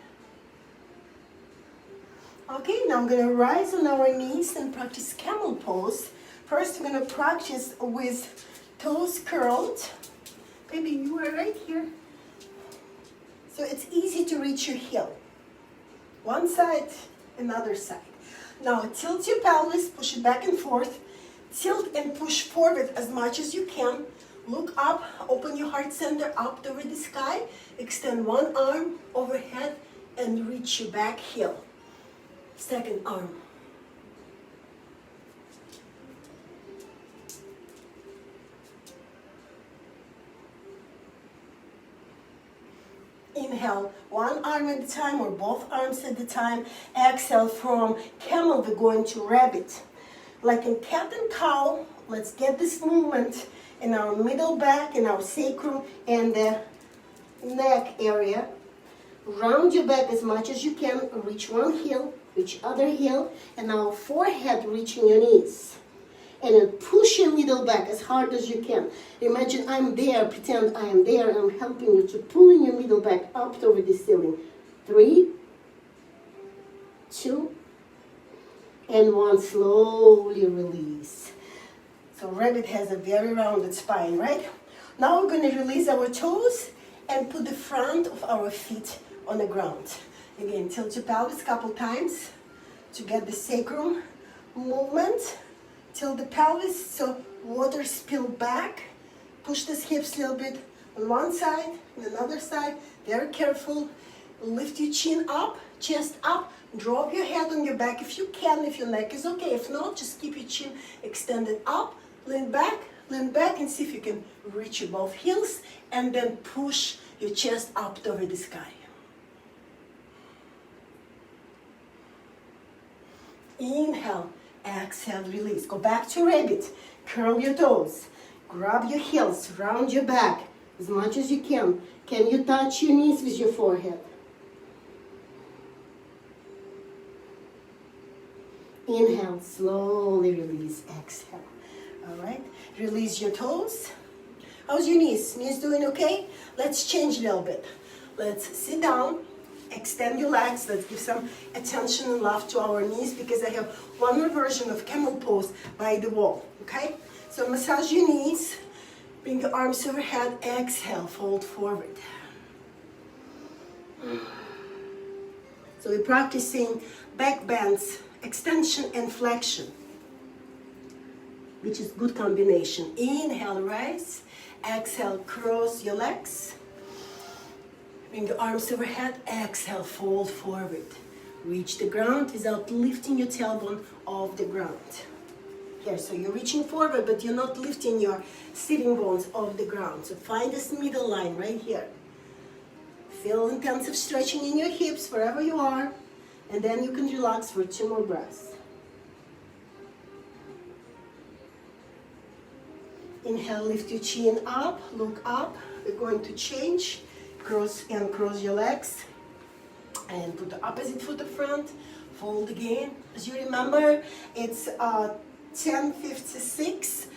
Okay, now I'm gonna rise on our knees and practice camel pose. First, I'm gonna practice with toes curled. Maybe you are right here. So it's easy to reach your heel. One side, another side. Now tilt your pelvis, push it back and forth. Tilt and push forward as much as you can. Look up, open your heart center up toward the sky. Extend one arm overhead and reach your back heel. Second arm. Inhale, one arm at a time or both arms at a time. Exhale, from camel, we're going to rabbit. Like in cat and cow, let's get this movement in our middle back, in our sacrum, and the neck area. Round your back as much as you can. Reach one heel, reach other heel, and now forehead reaching your knees. And then push your middle back as hard as you can. Imagine I'm there, pretend I am there, and I'm helping you to pull your middle back up toward the ceiling. 3, 2, and 1. Slowly release. So rabbit has a very rounded spine, right? Now we're going to release our toes and put the front of our feet on the ground. Again, tilt your pelvis a couple times to get the sacrum movement. Tilt the pelvis so water spill back. Push these hips a little bit on one side and another side. Very careful. Lift your chin up, chest up. Drop your head on your back if you can, if your neck is okay. If not, just keep your chin extended up. Lean back, and see if you can reach your both heels. And then push your chest up toward the sky. Inhale. Exhale, release. Go back to rabbit. Curl your toes. Grab your heels. Round your back. as much as you can. Can you touch your knees with your forehead? Inhale, slowly release, exhale. All right, release your toes. How's your knees? Knees doing okay? Let's change a little bit. Let's sit down, extend your legs. Let's give some attention and love to our knees because I have one more version of camel pose by the wall, okay? So massage your knees, bring your arms overhead, exhale, fold forward. So we're practicing back bends, extension and flexion, which is good combination. Inhale, rise. Exhale, cross your legs. Bring your arms overhead. Exhale, fold forward. Reach the ground without lifting your tailbone off the ground. Here, so you're reaching forward, but you're not lifting your sitting bones off the ground. So find this middle line right here. Feel intensive stretching in your hips wherever you are. And then you can relax for 2 more breaths. Inhale, lift your chin up, look up. We're going to change. Cross your legs. And put the opposite foot up front. Fold again. As you remember, it's 10:56.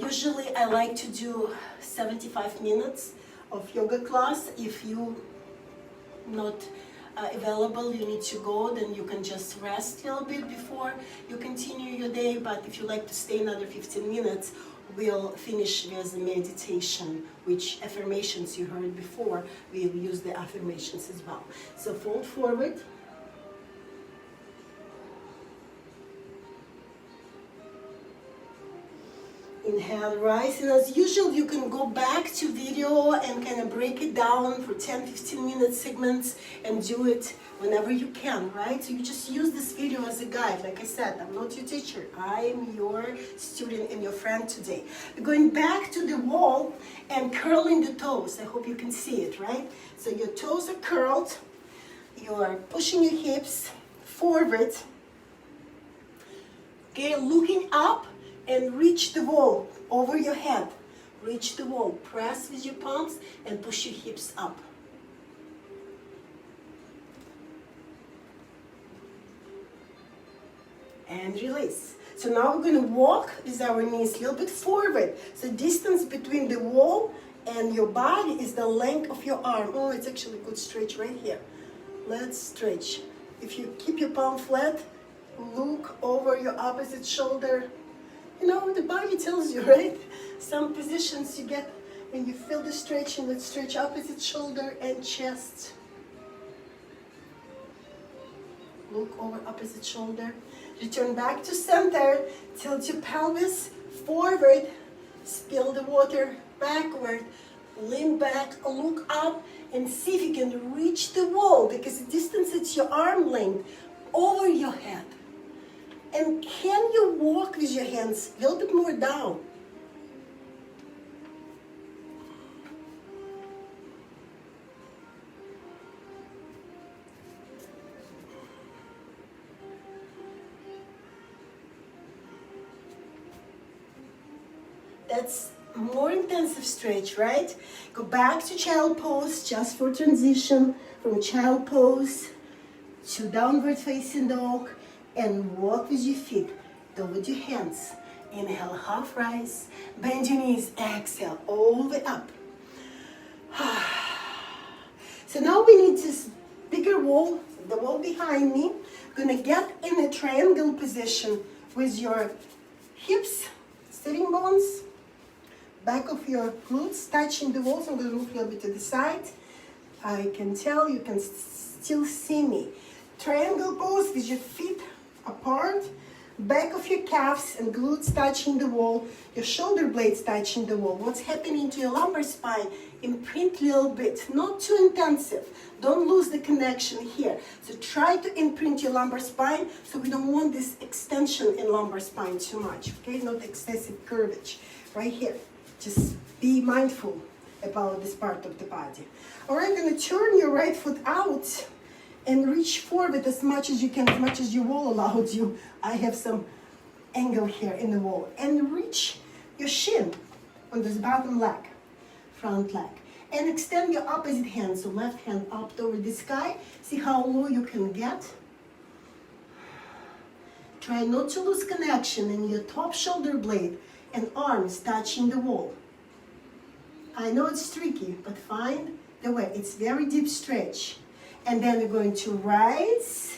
Usually I like to do 75 minutes of yoga class. If you not available, you need to go, then you can just rest a little bit before you continue your day. But if you like to stay another 15 minutes, we'll finish with the meditation, which affirmations you heard before. We'll use the affirmations as well. So fold forward. Inhale, rise, and as usual, you can go back to video and kind of break it down for 10-15 minute segments and do it whenever you can, right? So you just use this video as a guide. Like I said, I'm not your teacher. I am your student and your friend today. We're going back to the wall and curling the toes. I hope you can see it, right? So your toes are curled. You are pushing your hips forward. Okay, looking up. And reach the wall over your head. Reach the wall. Press with your palms and push your hips up. And release. So now we're going to walk with our knees a little bit forward. So distance between the wall and your body is the length of your arm. Oh, it's actually a good stretch right here. Let's stretch. If you keep your palm flat, look over your opposite shoulder. You know, the body tells you, right? Some positions you get when you feel the stretching, let's stretch opposite shoulder and chest. Look over opposite shoulder. Return back to center. Tilt your pelvis forward. Spill the water backward. Lean back, look up, and see if you can reach the wall, because the distance is your arm length over your head. And can you walk with your hands a little bit more down? That's more intensive stretch, right? Go back to child pose just for transition from child pose to downward facing dog. And walk with your feet, go with your hands. Inhale, half rise, bend your knees, exhale, all the way up. So now we need this bigger wall, the wall behind me. Gonna get in a triangle position with your hips, sitting bones, back of your glutes touching the walls. I'm gonna move a little bit to the side. I can tell you can still see me. Triangle pose with your feet apart, back of your calves and glutes touching the wall, your shoulder blades touching the wall. What's happening to your lumbar spine? Imprint a little bit, not too intensive. Don't lose the connection here. So try to imprint your lumbar spine, so we don't want this extension in lumbar spine too much, okay? Not excessive curvature. Right here. Just be mindful about this part of the body. All right, I'm gonna turn your right foot out and reach forward as much as you can, as much as your wall allowed you. I have some angle here in the wall. And reach your shin on this bottom leg. front leg. And extend your opposite hand, so left hand up toward the sky. See how low you can get. Try not to lose connection in your top shoulder blade and arms touching the wall. I know it's tricky, but find the way. It's very deep stretch. And then we're going to rise.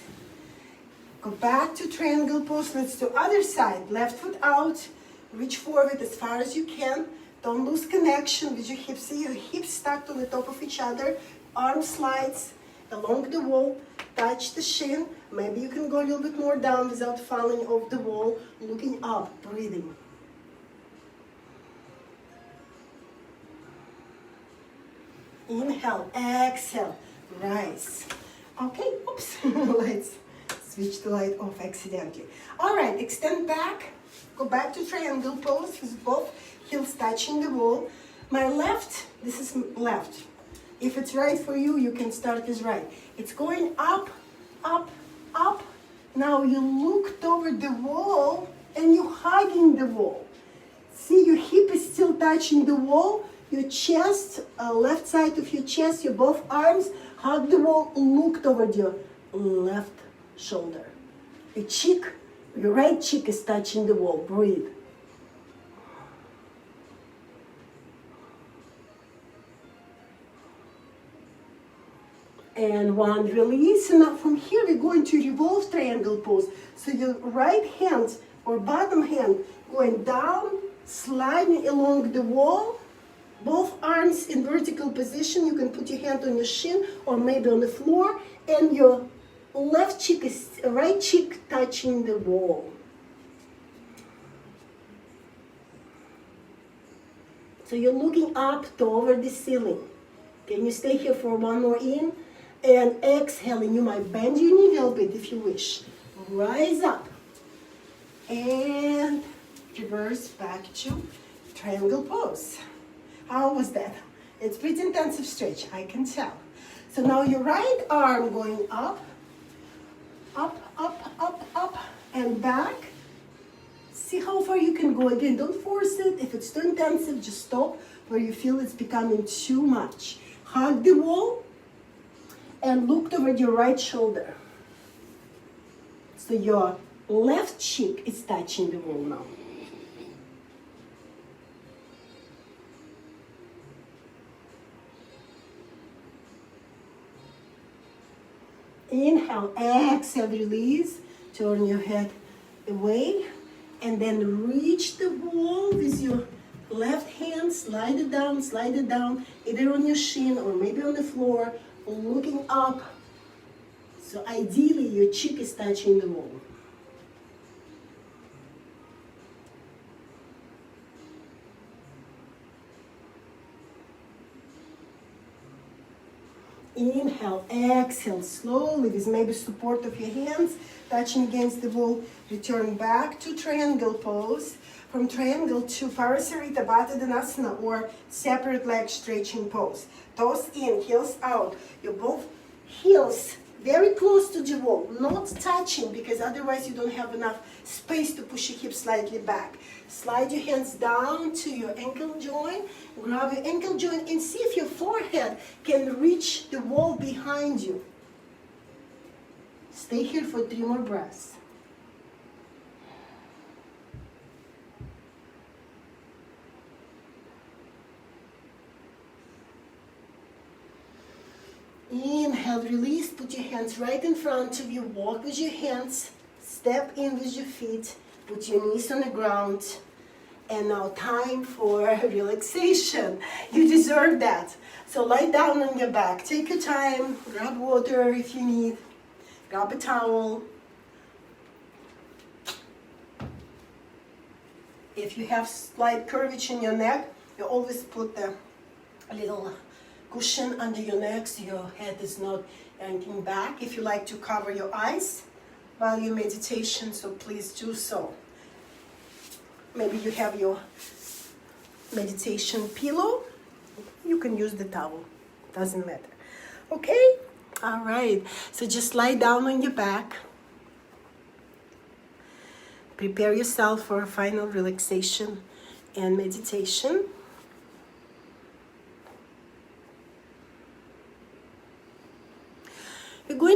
Go back to triangle pose. Let's do other side. Left foot out. Reach forward as far as you can. Don't lose connection with your hips. See your hips stacked on the top of each other. Arm slides along the wall. Touch the shin. Maybe you can go a little bit more down without falling off the wall. Looking up, breathing. Inhale, exhale, rise. Okay, oops, let's switch the light off accidentally. All right, extend back. Go back to triangle pose with both heels touching the wall. My left, this is left. If it's right for you, you can start as right. It's going up, up, up. Now you look toward the wall and you're hugging the wall. See, your hip is still touching the wall. Your chest, left side of your chest, your both arms, hug the wall, look toward your left shoulder. Your cheek, your right cheek is touching the wall. Breathe. And one release. And now from here we're going to revolve triangle pose. So your right hand or bottom hand going down, sliding along the wall. Both arms in vertical position. You can put your hand on your shin or maybe on the floor. And your left cheek is, right cheek touching the wall. So you're looking up toward the ceiling. Can you stay here for one more in? And exhaling, you might bend your knee a little bit if you wish. Rise up. And reverse back to triangle pose. How was that? It's pretty intensive stretch, I can tell. So now your right arm going up, up, up, up, up, and back. See how far you can go. Again, don't force it. If it's too intensive, just stop where you feel it's becoming too much. Hug the wall and look toward your right shoulder. So your left cheek is touching the wall now. Inhale, exhale, release. Turn your head away. And then reach the wall with your left hand. Slide it down, either on your shin or maybe on the floor, looking up. So ideally, your cheek is touching the wall. Inhale, exhale slowly with maybe support of your hands, touching against the wall. Return back to triangle pose. From triangle to Parasarita Baddha Konasana or separate leg stretching pose. Toes in, heels out. Your both heels very close to the wall, not touching because otherwise you don't have enough space to push your hips slightly back. Slide your hands down to your ankle joint, grab your ankle joint and see if your forehead can reach the wall behind you. Stay here for 3 more breaths. Inhale, release, put your hands right in front of you, walk with your hands, step in with your feet, put your knees on the ground. And now time for relaxation. You deserve that. So lie down on your back, take your time, grab water if you need, grab a towel. If you have slight curvature in your neck, you always put a little cushion under your neck so your head is not yanking back. If you like to cover your eyes while you meditation, so please do so. Maybe you have your meditation pillow. You can use the towel, doesn't matter. Okay, all right. So just lie down on your back. Prepare yourself for a final relaxation and meditation.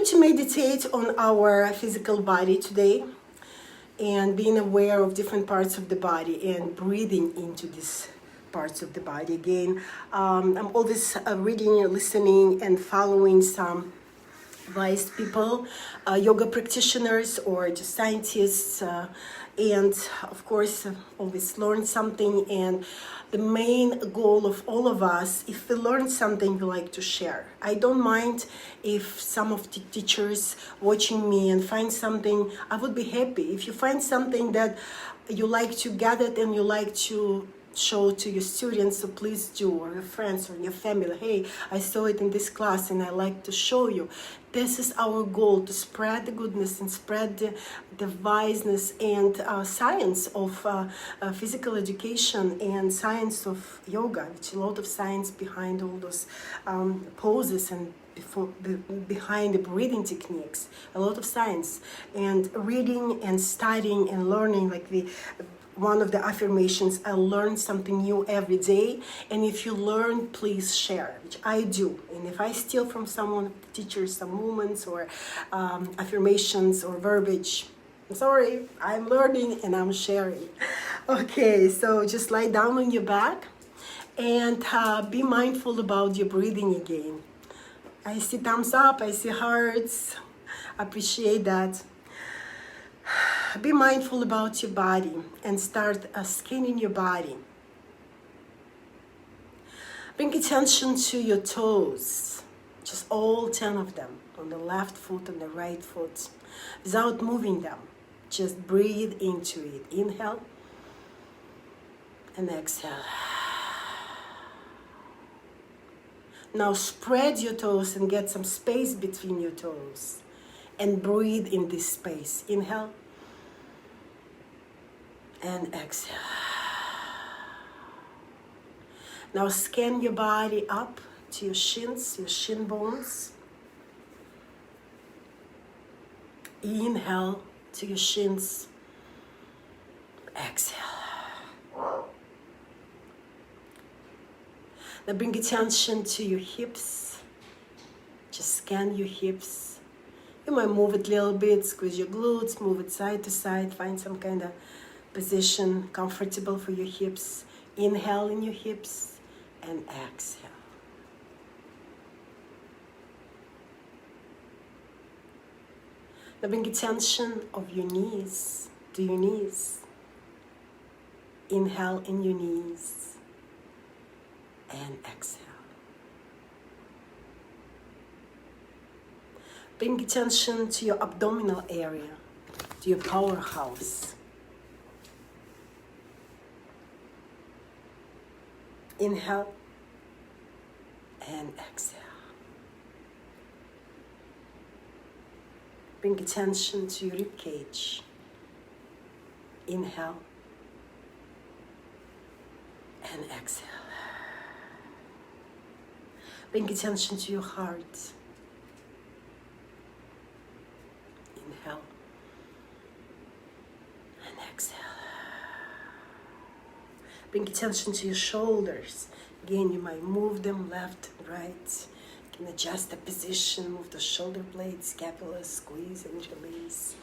going to meditate on our physical body today and being aware of different parts of the body and breathing into these parts of the body. Again, I'm always reading, listening, and following some wise people, yoga practitioners or just scientists, and of course always learn something. And the main goal of all of us, if we learn something, we like to share. I don't mind if some of the teachers watching me and find something. I would be happy if you find something that you like to gather and you like to show to your students, so please do, or your friends or your family. Hey, I saw it in this class and I like to show you. This is our goal, to spread the goodness and spread the wiseness and science of physical education and science of yoga, which a lot of science behind all those poses and behind the breathing techniques, a lot of science. And reading and studying and learning, like one of the affirmations, I learn something new every day. And if you learn, please share, which I do. And if I steal from someone, teachers, some movements or affirmations or verbiage, I'm sorry, I'm learning and I'm sharing. Okay, so just lie down on your back and be mindful about your breathing again. I see thumbs up, I see hearts. Appreciate that. Be mindful about your body and start scanning your body. Bring attention to your toes, just all 10 of them, on the left foot and the right foot, without moving them. Just breathe into it. Inhale and exhale. Now spread your toes and get some space between your toes and breathe in this space. Inhale and exhale. Now scan your body up to your shins, your shin bones. Inhale to your shins. Exhale. Now bring attention to your hips. Just scan your hips. You might move it a little bit, squeeze your glutes, move it side to side, find some kind of position comfortable for your hips. Inhale in your hips and exhale. Now bring attention of your knees to your knees. Inhale in your knees and exhale. Bring attention to your abdominal area, to your powerhouse. Inhale and exhale. Bring attention to your rib cage. Inhale and exhale. Bring attention to your heart. Inhale and exhale. Bring attention to your shoulders. Again, you might move them left and right. You can adjust the position, move the shoulder blades, scapula, squeeze and release.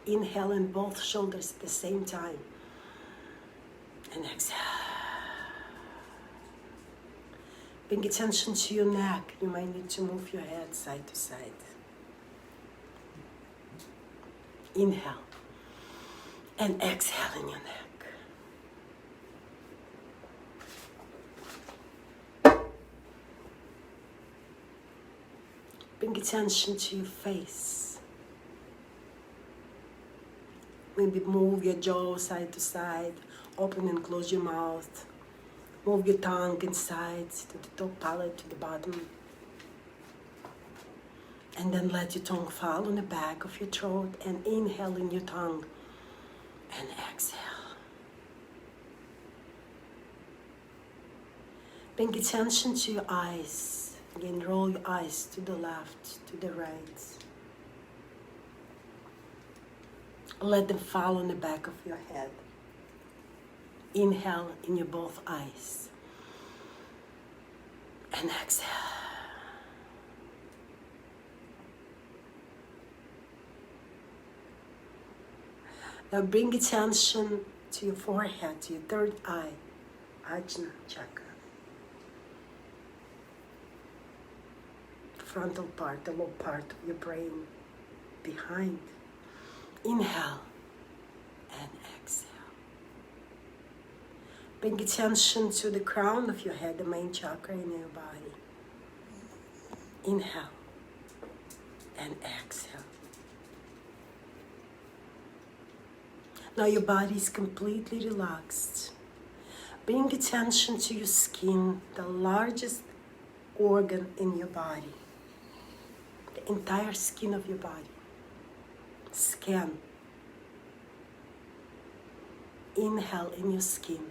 Inhale in both shoulders at the same time. And exhale. Bring attention to your neck. You might need to move your head side to side. Inhale and exhale in your neck. Bring attention to your face. Maybe move your jaw side to side. Open and close your mouth. Move your tongue inside to the top palate, to the bottom. And then let your tongue fall on the back of your throat and inhale in your tongue and exhale. Bring attention to your eyes. Again, roll your eyes to the left, to the right. Let them fall on the back of your head. Inhale in your both eyes. And exhale. Now bring attention to your forehead, to your third eye, Ajna chakra. Frontal part, the low part of your brain, behind. Inhale and exhale. Bring attention to the crown of your head, the main chakra in your body. Inhale and exhale. Now your body is completely relaxed. Bring attention to your skin, the largest organ in your body. The entire skin of your body. Scan. Inhale in your skin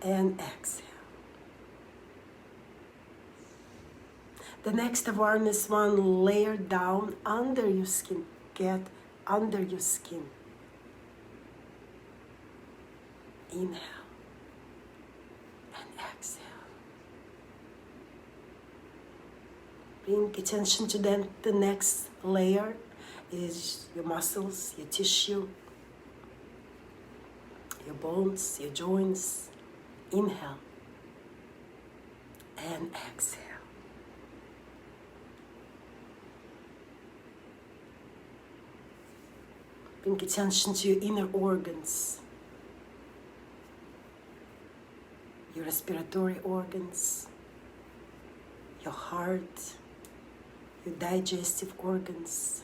and exhale. The next awareness, one layer down under your skin. Get under your skin. Inhale and exhale. Bring attention to the next layer is your muscles, your tissue, your bones, your joints. Inhale and exhale. Bring attention to your inner organs, your respiratory organs, your heart, your digestive organs.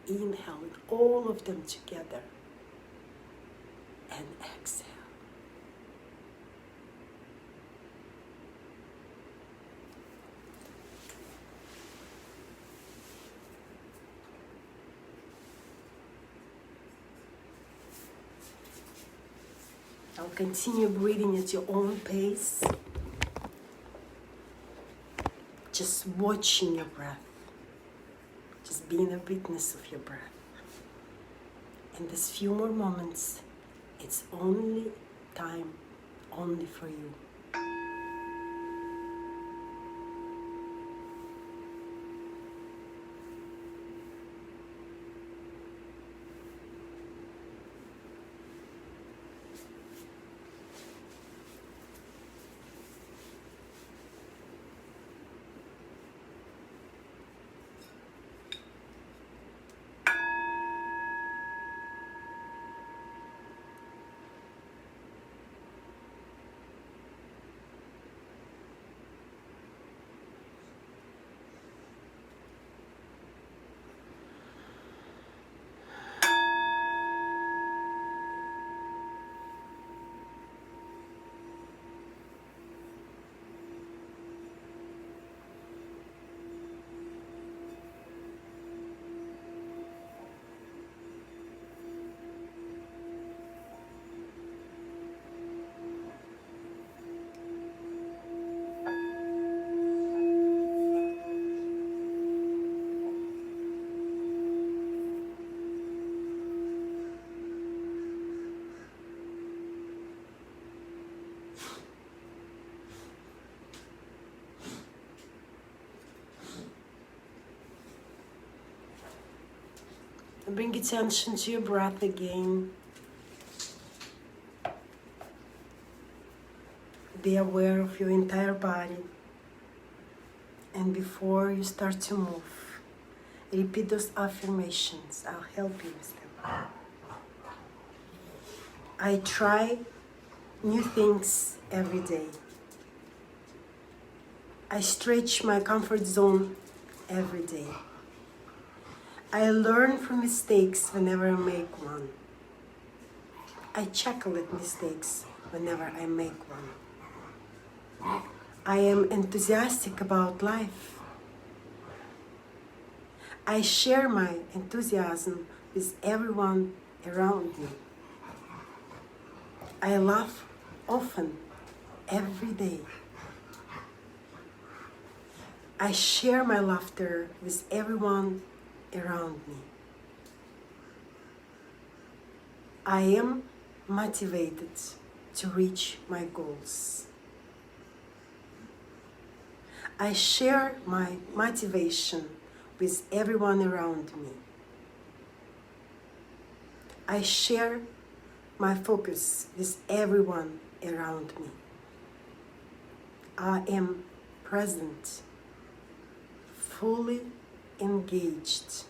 Inhale all of them together and exhale. Now continue breathing at your own pace. Just watching your breath. Just being a witness of your breath. In these few more moments, it's only time, only for you. Bring attention to your breath again. Be aware of your entire body. And before you start to move, repeat those affirmations. I'll help you with them. I try new things every day. I stretch my comfort zone every day. I learn from mistakes whenever I make one. I chuckle at mistakes whenever I make one. I am enthusiastic about life. I share my enthusiasm with everyone around me. I laugh often, every day. I share my laughter with everyone around me. I am motivated to reach my goals. I share my motivation with everyone around me. I share my focus with everyone around me. I am present, fully engaged,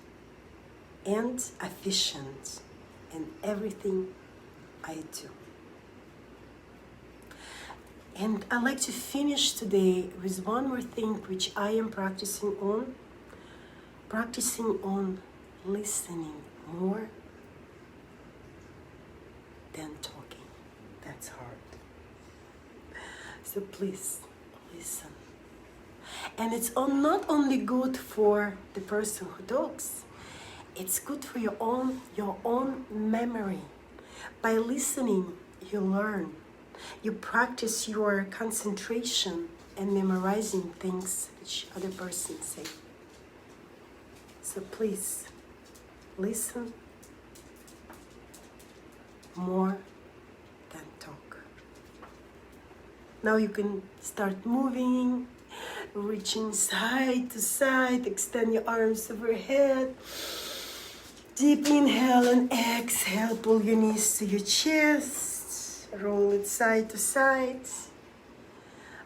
and efficient in everything I do. And I'd like to finish today with one more thing which I am practicing on listening more than talking. That's hard. So please listen. And it's not only good for the person who talks, it's good for your own memory. By listening, you learn. You practice your concentration and memorizing things which other persons say. So please, listen more than talk. Now you can start moving, reaching side to side, extend your arms overhead. Deep inhale and exhale, pull your knees to your chest, roll it side to side.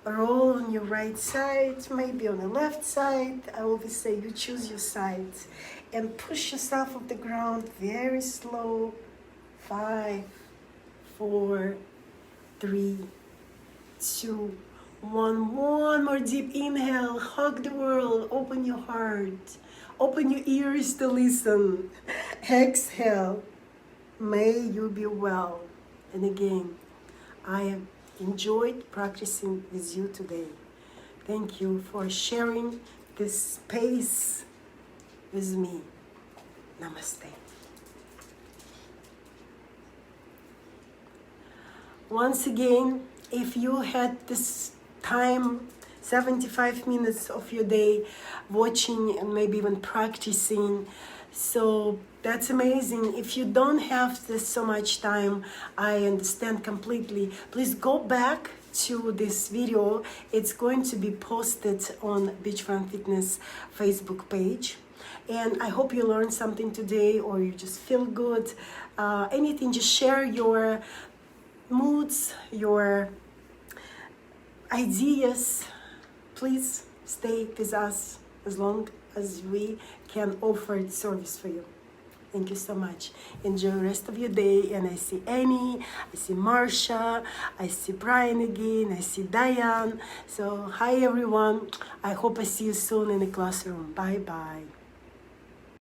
Roll on your right side, maybe on the left side. I always say you choose your side. And push yourself off the ground very slow. 5, 4, 3, 2, 1. One more deep inhale. Hug the world. Open your heart. Open your ears to listen. Exhale. May you be well. And again, I have enjoyed practicing with you today. Thank you for sharing this space with me. Namaste. Once again, if you had this time, 75 minutes of your day watching and maybe even practicing, so that's amazing. If you don't have this so much time, I understand completely. Please go back to this video. It's going to be posted on Beachfront Fitness Facebook page. And I hope you learned something today, or you just feel good. Anything, just share your moods, your ideas. Please stay with us as long as we can offer the service for you. Thank you so much. Enjoy the rest of your day. And I see Annie, I see Marsha, I see Brian again, I see Diane. So hi everyone. I hope I see you soon in the classroom. Bye bye.